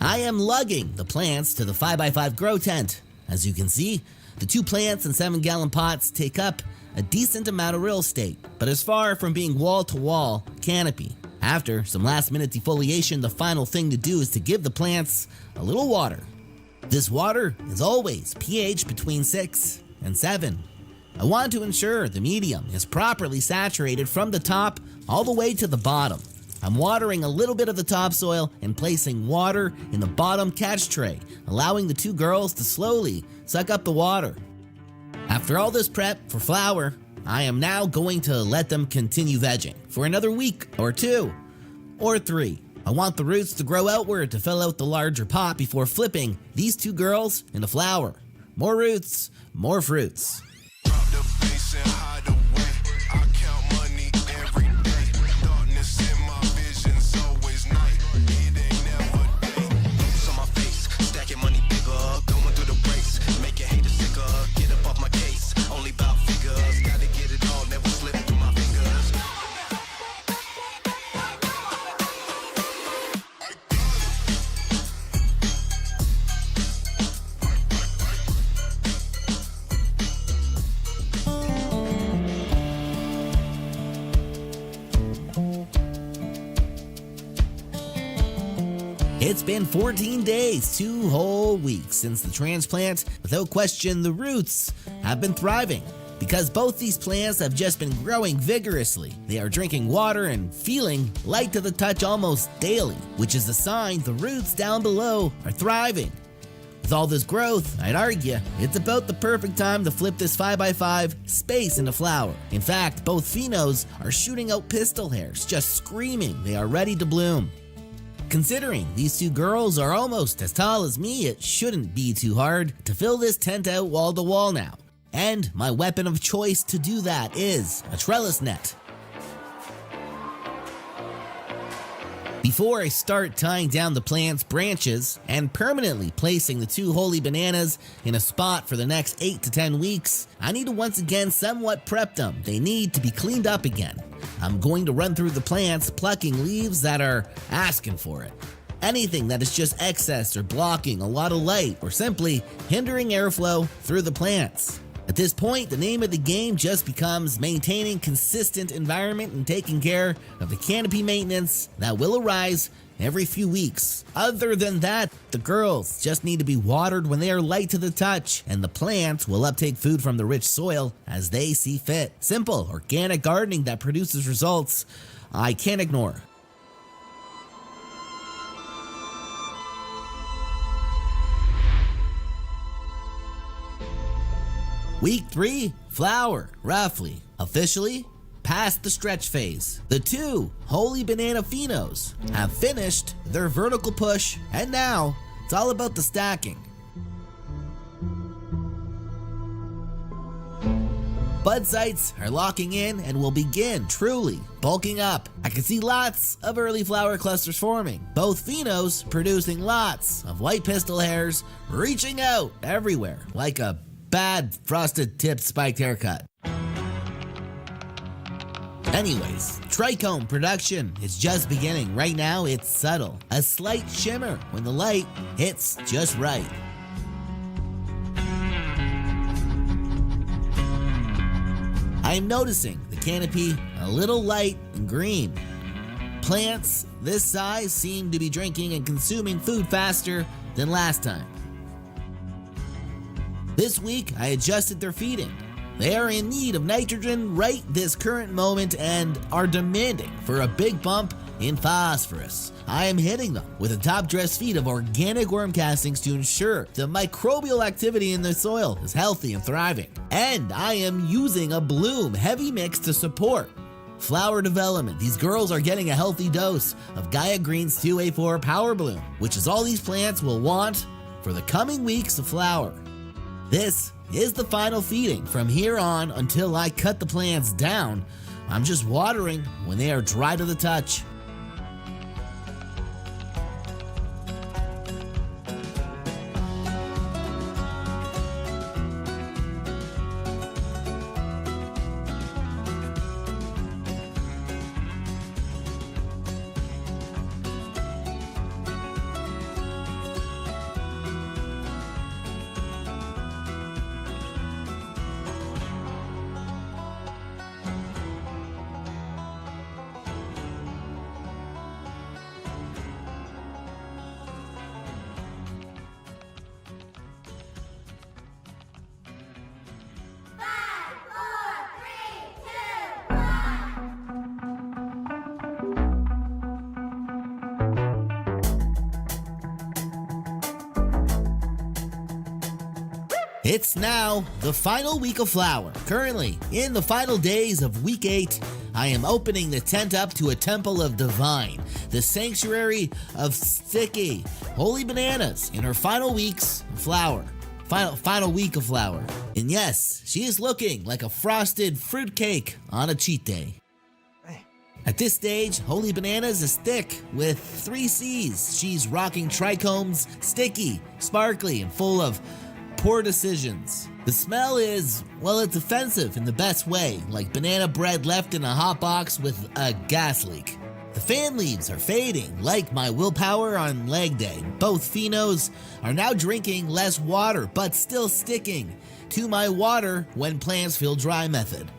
I am lugging the plants to the 5x5 grow tent. As you can see, the 2 plants in 7 gallon pots take up a decent amount of real estate, but is far from being wall-to-wall canopy. After some last-minute defoliation, the final thing to do is to give the plants a little water. This water is always pH between 6 and 7. I want to ensure the medium is properly saturated from the top all the way to the bottom. I'm watering a little bit of the topsoil and placing water in the bottom catch tray, allowing the 2 girls to slowly suck up the water. After all this prep for flower, I am now going to let them continue vegging for another week or 2 or 3. I want the roots to grow outward to fill out the larger pot before flipping these 2 girls into flower. More roots, more fruits. It's been 14 days, 2 whole weeks since the transplant. Without question, the roots have been thriving because both these plants have just been growing vigorously. They are drinking water and feeling light to the touch almost daily, which is a sign the roots down below are thriving. With all this growth, I'd argue it's about the perfect time to flip this 5x5 space into flower. In fact, both phenos are shooting out pistil hairs, just screaming they are ready to bloom. Considering these 2 girls are almost as tall as me, it shouldn't be too hard to fill this tent out wall to wall now. And my weapon of choice to do that is a trellis net. Before I start tying down the plant's branches and permanently placing the 2 holy bananas in a spot for the next 8 to 10 weeks, I need to once again somewhat prep them. They need to be cleaned up again. I'm going to run through the plants, plucking leaves that are asking for it. Anything that is just excess or blocking a lot of light or simply hindering airflow through the plants. At this point, the name of the game just becomes maintaining consistent environment and taking care of the canopy maintenance that will arise every few weeks. Other than that, the girls just need to be watered when they are light to the touch, and the plants will uptake food from the rich soil as they see fit. Simple, organic gardening that produces results I can't ignore. Week 3, flower, roughly. Officially, past the stretch phase. The 2 holy banana phenos have finished their vertical push, and now it's all about the stacking. Bud sites are locking in and will begin truly bulking up. I can see lots of early flower clusters forming, both phenos producing lots of white pistil hairs reaching out everywhere like a bad frosted tipped spiked haircut. Anyways, trichome production is just beginning. Right now, it's subtle. A slight shimmer when the light hits just right. I'm noticing the canopy a little light and green. Plants this size seem to be drinking and consuming food faster than last time. This week, I adjusted their feeding. They are in need of nitrogen right this current moment and are demanding for a big bump in phosphorus. I am hitting them with a top dress feed of organic worm castings to ensure the microbial activity in the soil is healthy and thriving. And I am using a bloom heavy mix to support flower development. These girls are getting a healthy dose of Gaia Green's 2A4 Power Bloom, which is all these plants will want for the coming weeks of flower. This is the final feeding. From here on until I cut the plants down, I'm just watering when they are dry to the touch. It's now the final week of flower. Currently, in the final days of week 8, I am opening the tent up to a temple of divine, the sanctuary of sticky, holy bananas in her final weeks of flower. Final week of flower. And yes, she is looking like a frosted fruitcake on a cheat day. At this stage, Holy Bananas is thick with 3 C's. She's rocking trichomes, sticky, sparkly, and full of poor decisions. The smell is, well, it's offensive in the best way, like banana bread left in a hot box with a gas leak. The fan leaves are fading, like my willpower on leg day. Both phenos are now drinking less water, but still sticking to my water when plants feel dry method.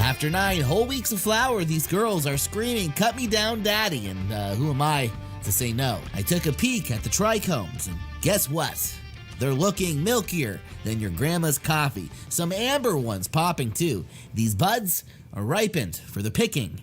After 9 whole weeks of flower, these girls are screaming, "Cut me down, daddy," and who am I to say no? I took a peek at the trichomes, and guess what? They're looking milkier than your grandma's coffee. Some amber ones popping too. These buds are ripened for the picking.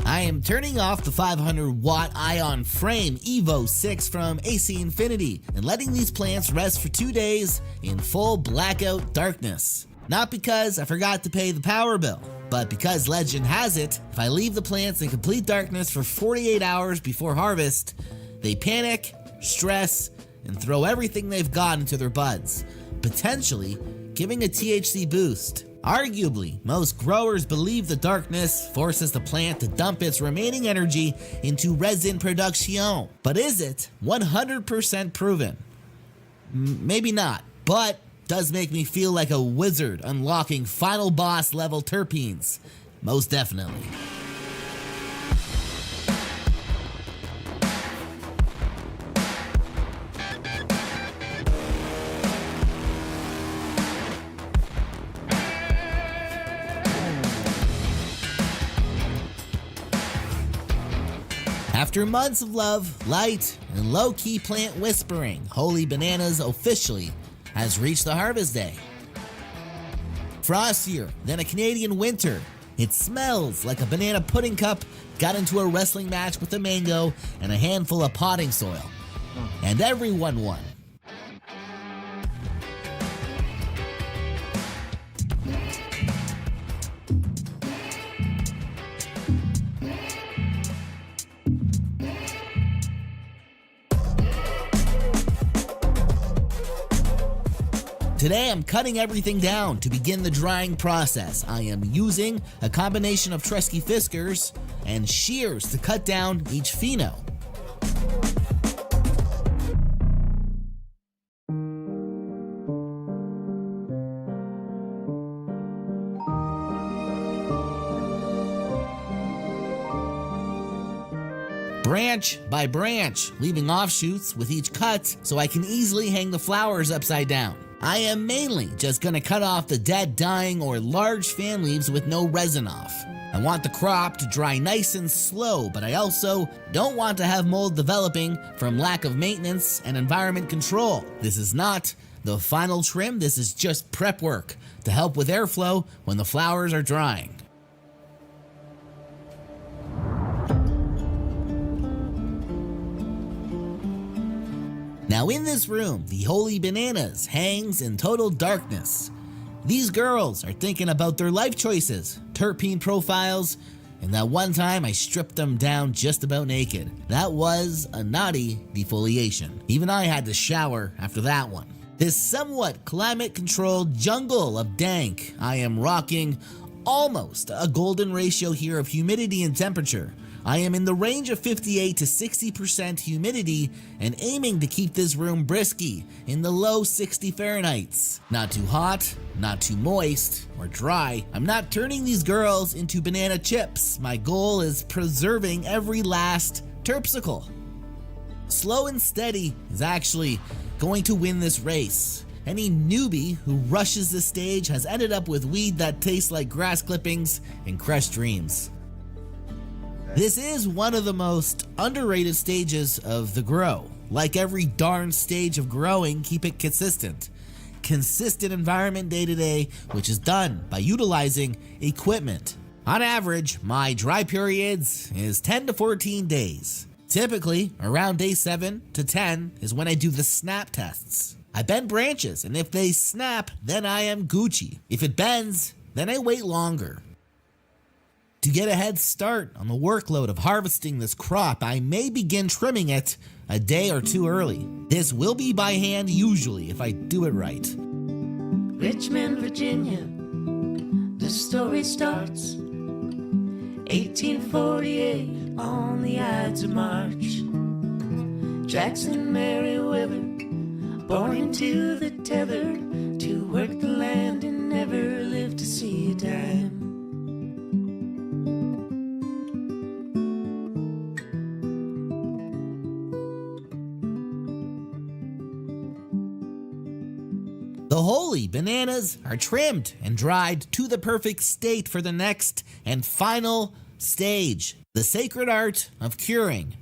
I am turning off the 500-watt ion frame Evo 6 from AC Infinity and letting these plants rest for 2 days in full blackout darkness. Not because I forgot to pay the power bill, but because legend has it, if I leave the plants in complete darkness for 48 hours before harvest, they panic, stress, and throw everything they've got into their buds, potentially giving a THC boost. Arguably, most growers believe the darkness forces the plant to dump its remaining energy into resin production. But is it 100% proven? Maybe not, but does make me feel like a wizard unlocking final boss level terpenes. Most definitely. After months of love, light, and low-key plant whispering, Holy Bananas officially has reached the harvest day. Frostier than a Canadian winter, it smells like a banana pudding cup got into a wrestling match with a mango and a handful of potting soil. And everyone won. Today I'm cutting everything down to begin the drying process. I am using a combination of Tresky Fiskars and shears to cut down each pheno. Branch by branch, leaving offshoots with each cut so I can easily hang the flowers upside down. I am mainly just gonna cut off the dead, dying, or large fan leaves with no resin off. I want the crop to dry nice and slow, but I also don't want to have mold developing from lack of maintenance and environment control. This is not the final trim, this is just prep work to help with airflow when the flowers are drying. Now in this room, the Holy Bananas hangs in total darkness. These girls are thinking about their life choices, terpene profiles, and that one time I stripped them down just about naked. That was a naughty defoliation. Even I had to shower after that one. This somewhat climate-controlled jungle of dank, I am rocking almost a golden ratio here of humidity and temperature. I am in the range of 58 to 60% humidity and aiming to keep this room brisky in the low 60 Fahrenheits. Not too hot, not too moist or dry. I'm not turning these girls into banana chips. My goal is preserving every last terpsicle. Slow and steady is actually going to win this race. Any newbie who rushes this stage has ended up with weed that tastes like grass clippings and crushed dreams. This is one of the most underrated stages of the grow. Like every darn stage of growing, keep it consistent. Consistent environment day to day, which is done by utilizing equipment. On average, my dry periods is 10 to 14 days. Typically, around day 7 to 10 is when I do the snap tests. I bend branches, and if they snap, then I am Gucci. If it bends, then I wait longer. To get a head start on the workload of harvesting this crop, I may begin trimming it a day or two early. This will be by hand usually if I do it right. Richmond, Virginia, the story starts. 1848 on the Ides of March. Jackson Merriweather, born into the tether, to work the land and never live to see a dime. The holy bananas are trimmed and dried to the perfect state for the next and final stage, the sacred art of curing.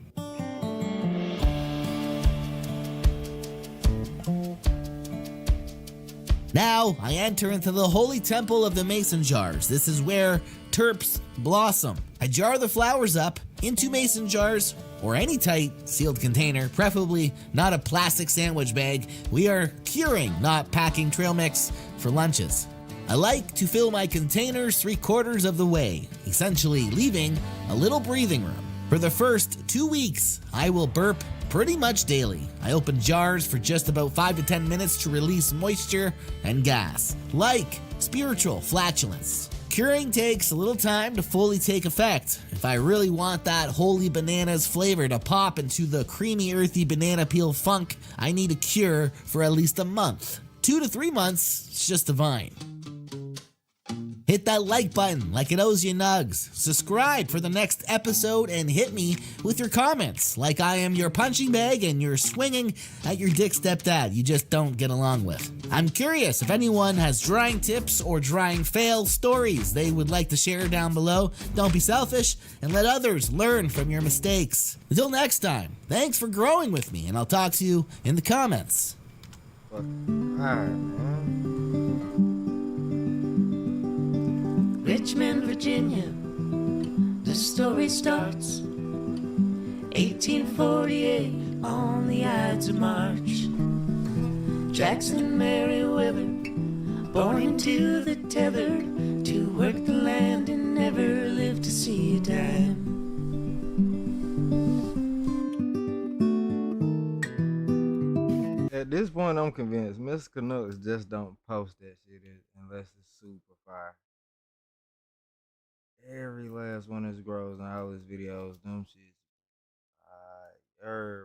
Now I enter into the holy temple of the mason jars. This is where terps blossom. I jar the flowers up into mason jars or any tight sealed container, preferably not a plastic sandwich bag. We are curing, not packing trail mix for lunches. I like to fill my containers 3/4 of the way, essentially leaving a little breathing room. For the first 2 weeks, I will burp pretty much daily. I open jars for just about 5 to 10 minutes to release moisture and gas, like spiritual flatulence. Curing takes a little time to fully take effect. If I really want that holy bananas flavor to pop into the creamy, earthy banana peel funk, I need a cure for at least a month. 2 to 3 months, it's just divine. Hit that like button like it owes you nugs. Subscribe for the next episode and hit me with your comments like I am your punching bag and you're swinging at your dick stepdad you just don't get along with. I'm curious if anyone has drying tips or drying fail stories they would like to share down below. Don't be selfish and let others learn from your mistakes. Until next time, thanks for growing with me and I'll talk to you in the comments. Richmond, Virginia, the story starts. 1848 on the Ides of March. Jackson Merriweather, born into the tether, to work the land and never live to see a dime. At this point, I'm convinced Mr. Canucks just don't post that shit unless it's super fire. Every last one of his grows and all his videos, them shit. Bro.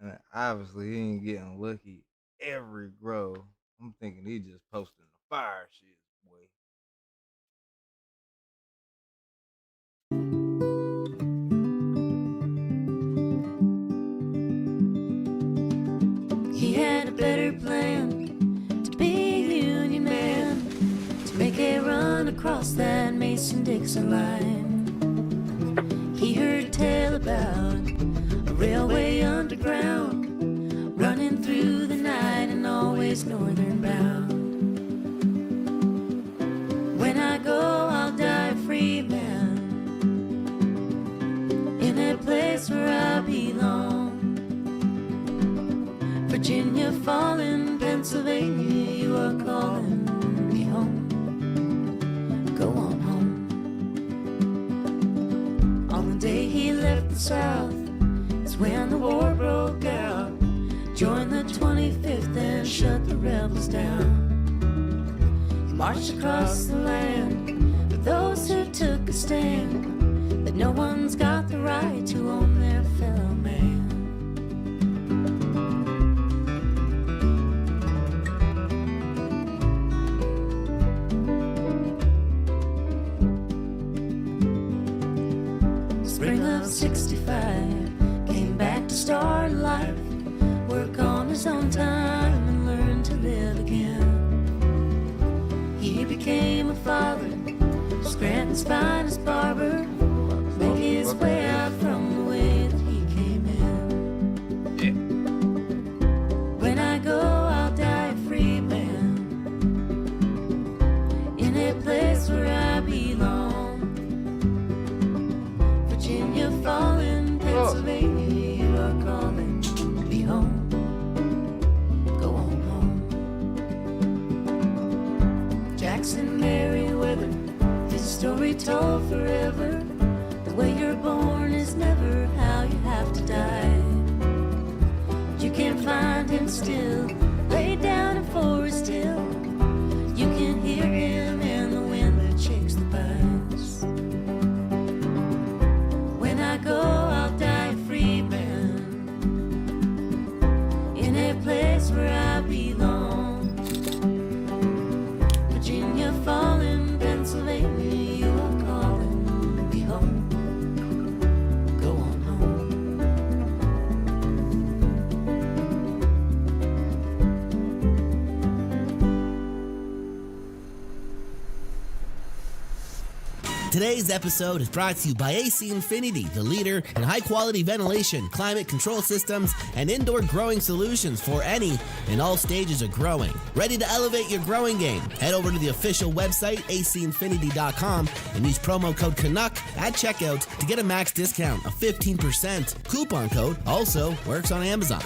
And obviously, he ain't getting lucky every grow. I'm thinking he just posting the fire shit, boy. He had a better plan to be a union man, to make a run across that Mason-Dixon line. He heard tell about a railway underground, running through the night and always northern bound. When I go, I'll die a free man, in a place where I belong. Virginia falling, Pennsylvania, you are calling me home. Go on home. On the day he left the South, it's when the war broke out. Joined the 25th and shut the rebels down. He marched across the land for those who took a stand, that no one's got the right to own their fellow man. Spring of 65, came back to start life, work on his own time and learn to live again. He became a father, Scranton's finest barber, make his way out from the way that he came in. When I go, I'll die a free man, in a place where I belong. Virginia falling, Pennsylvania, you are calling me home. Go on home. Jackson Merriweather, his story told forever. The way you're born is never how you have to die. You can find him still, laid down in Forest Hill. You can hear him in the wind that shakes the pines. When I go, I'll die a free man, in a place where I belong. Virginia falling, Pennsylvania, you are calling me home. Go on home. Today's episode is brought to you by AC Infinity, the leader in high-quality ventilation, climate control systems, and indoor growing solutions for any and all stages of growing. Ready to elevate your growing game? Head over to the official website, acinfinity.com, and use promo code Canuck at checkout to get a max discount of 15%. Coupon code also works on Amazon.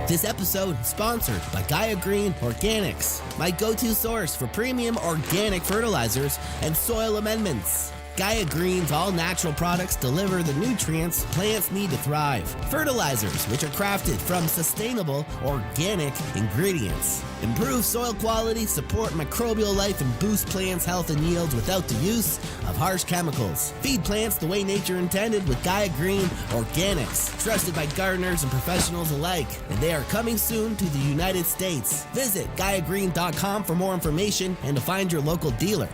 This episode is sponsored by Gaia Green Organics, my go-to source for premium organic fertilizers and soil amendments. Gaia Green's all-natural products deliver the nutrients plants need to thrive. Fertilizers, which are crafted from sustainable, organic ingredients. Improve soil quality, support microbial life, and boost plants' health and yields without the use of harsh chemicals. Feed plants the way nature intended with Gaia Green Organics. Trusted by gardeners and professionals alike. And they are coming soon to the United States. Visit GaiaGreen.com for more information and to find your local dealer.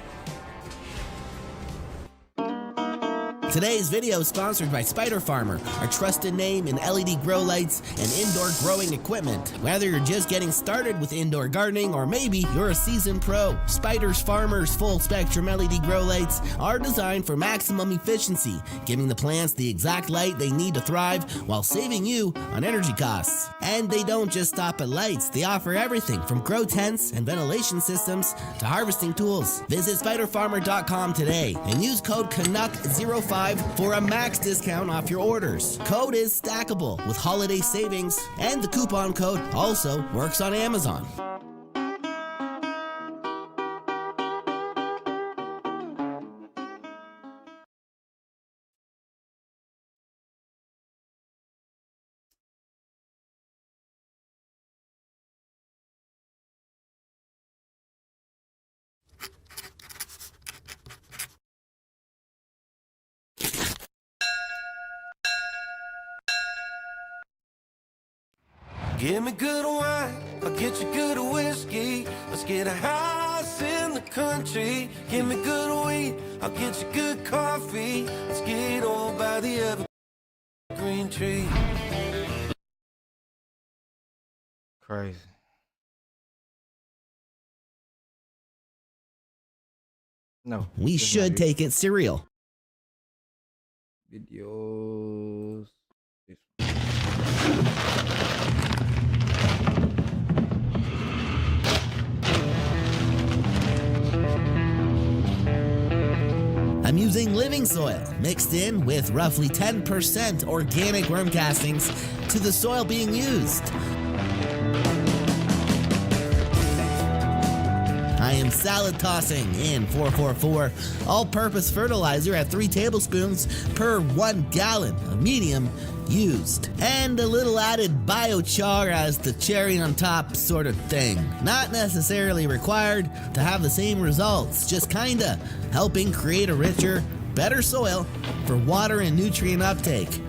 Today's video is sponsored by Spider Farmer, our trusted name in LED grow lights and indoor growing equipment. Whether you're just getting started with indoor gardening or maybe you're a seasoned pro, Spider Farmer's full spectrum LED grow lights are designed for maximum efficiency, giving the plants the exact light they need to thrive while saving you on energy costs. And they don't just stop at lights, they offer everything from grow tents and ventilation systems to harvesting tools. Visit spiderfarmer.com today and use code CANUCK05 $3.95 for a max discount off your orders. Code is stackable with holiday savings, and the coupon code also works on Amazon. Give me good wine, I'll get you good whiskey. Let's get a house in the country. Give me good weed, I'll get you good coffee. Let's get old by the evergreen tree. Crazy. No. We should take it cereal. Videos. I'm using living soil mixed in with roughly 10% organic worm castings to the soil being used. I am salad tossing in 444 all-purpose fertilizer at 3 tablespoons per 1 gallon of medium used, and a little added biochar as the cherry on top sort of thing. Not necessarily required to have the same results, just kinda helping create a richer, better soil for water and nutrient uptake.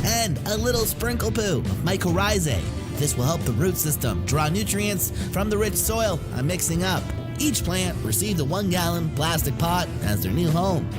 And a little sprinkle poo of mycorrhizae. This will help the root system draw nutrients from the rich soil I'm mixing up. Each plant received a 1 gallon plastic pot as their new home.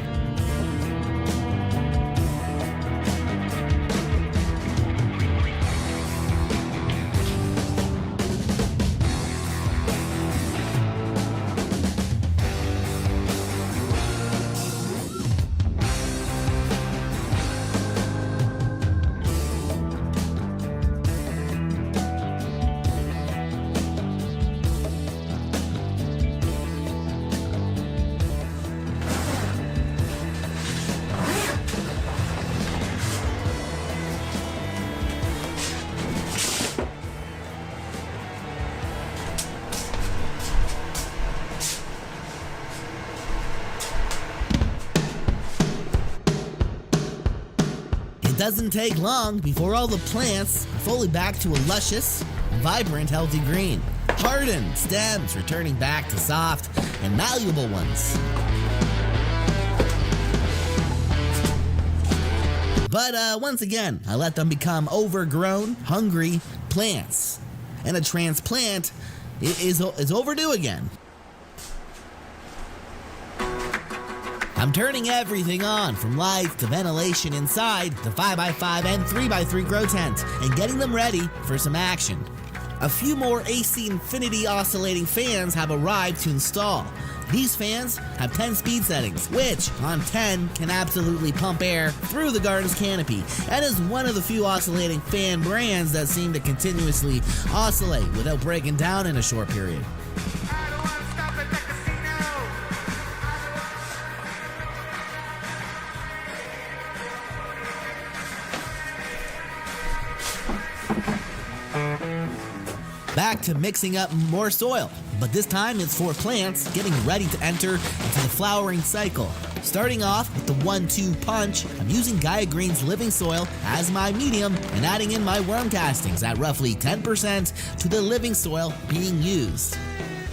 It doesn't take long before all the plants are fully back to a luscious, vibrant, healthy green. Hardened stems returning back to soft and malleable ones. But once again, I let them become overgrown, hungry plants. And a transplant is overdue again. I'm turning everything on from light to ventilation inside the 5x5 and 3x3 grow tent and getting them ready for some action. A few more AC Infinity oscillating fans have arrived to install. These fans have 10 speed settings, which on 10 can absolutely pump air through the garden's canopy, and is one of the few oscillating fan brands that seem to continuously oscillate without breaking down in a short period. Back to mixing up more soil, but this time it's for plants getting ready to enter into the flowering cycle. Starting off with the 1-2 punch, I'm using Gaia Green's living soil as my medium and adding in my worm castings at roughly 10% to the living soil being used.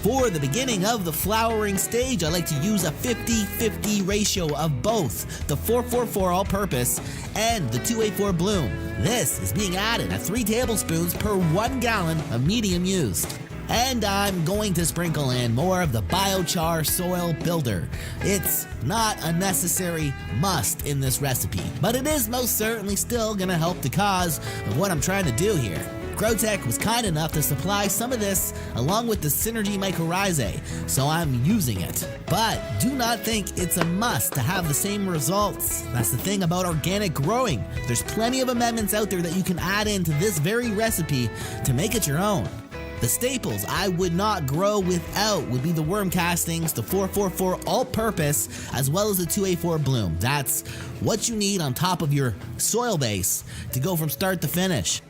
For the beginning of the flowering stage, I like to use a 50-50 ratio of both the 444 all-purpose and the 284 bloom. This is being added at 3 tablespoons per 1 gallon of medium used. And I'm going to sprinkle in more of the biochar soil builder. It's not a necessary must in this recipe, but it is most certainly still gonna help the cause of what I'm trying to do here. GrowTech was kind enough to supply some of this along with the Synergy mycorrhizae, so I'm using it. But do not think it's a must to have the same results. That's the thing about organic growing. There's plenty of amendments out there that you can add into this very recipe to make it your own. The staples I would not grow without would be the worm castings, the 444 all-purpose, as well as the 2A4 bloom. That's what you need on top of your soil base to go from start to finish.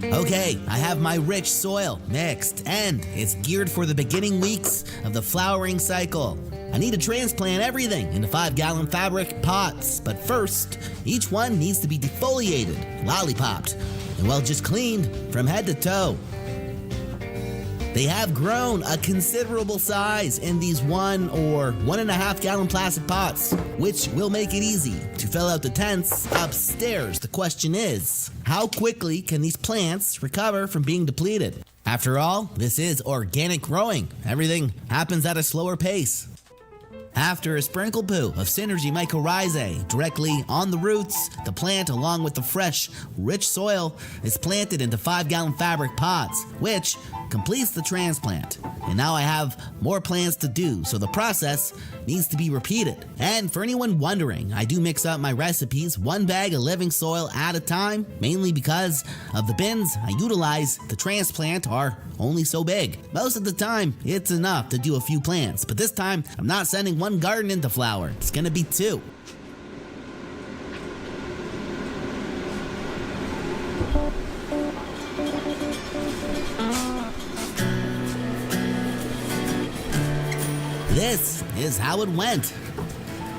Okay, I have my rich soil mixed, and it's geared for the beginning weeks of the flowering cycle. I need to transplant everything into 5-gallon fabric pots, but first, each one needs to be defoliated, lollipopped, and well, just cleaned from head to toe. They have grown a considerable size in these 1 or 1.5 gallon plastic pots, which will make it easy to fill out the tents upstairs. The question is, how quickly can these plants recover from being depleted? After all, this is organic growing. Everything happens at a slower pace. After a sprinkle poo of Synergy mycorrhizae directly on the roots, the plant, along with the fresh, rich soil, is planted into 5-gallon fabric pots, which completes the transplant. And now I have more plants to do, so the process needs to be repeated. And for anyone wondering, I do mix up my recipes 1 bag of living soil at a time, mainly because of the bins I utilize to transplant are only so big. Most of the time, it's enough to do a few plants, but this time, I'm not sending 1 garden into flower. It's gonna be 2. This is how it went.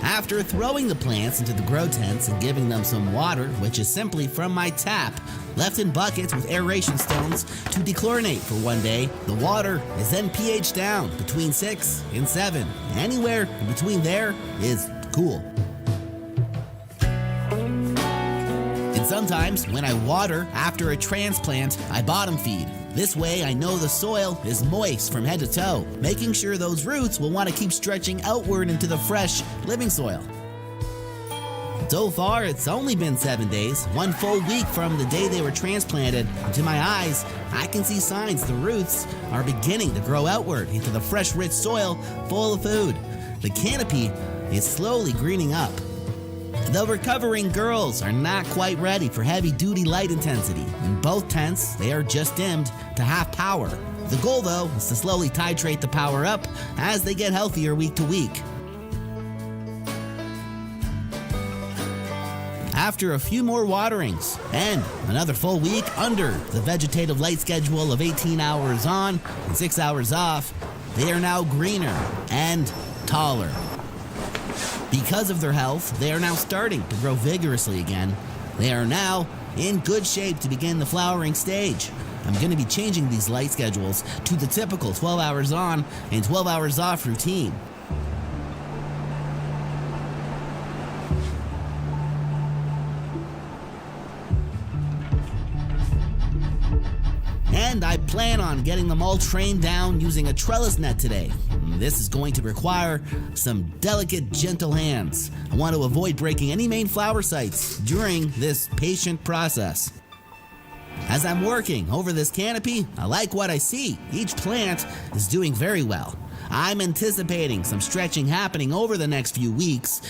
After throwing the plants into the grow tents and giving them some water, which is simply from my tap, left in buckets with aeration stones to dechlorinate for 1 day, the water is then pH down between 6 and 7. Anywhere in between there is cool. And sometimes when I water after a transplant, I bottom feed. This way I know the soil is moist from head to toe, making sure those roots will want to keep stretching outward into the fresh, living soil. So far, it's only been 7 days, 1 full week from the day they were transplanted, and to my eyes, I can see signs the roots are beginning to grow outward into the fresh, rich soil full of food. The canopy is slowly greening up. The recovering girls are not quite ready for heavy-duty light intensity. In both tents, they are just dimmed to half power. The goal, though, is to slowly titrate the power up as they get healthier week to week. After a few more waterings and another full week under the vegetative light schedule of 18 hours on and 6 hours off, they are now greener and taller. Because of their health, they are now starting to grow vigorously again. They are now in good shape to begin the flowering stage. I'm going to be changing these light schedules to the typical 12 hours on and 12 hours off routine. And I plan on getting them all trained down using a trellis net today. This is going to require some delicate, gentle hands. I want to avoid breaking any main flower sites during this patient process. As I'm working over this canopy, I like what I see. Each plant is doing very well. I'm anticipating some stretching happening over the next few weeks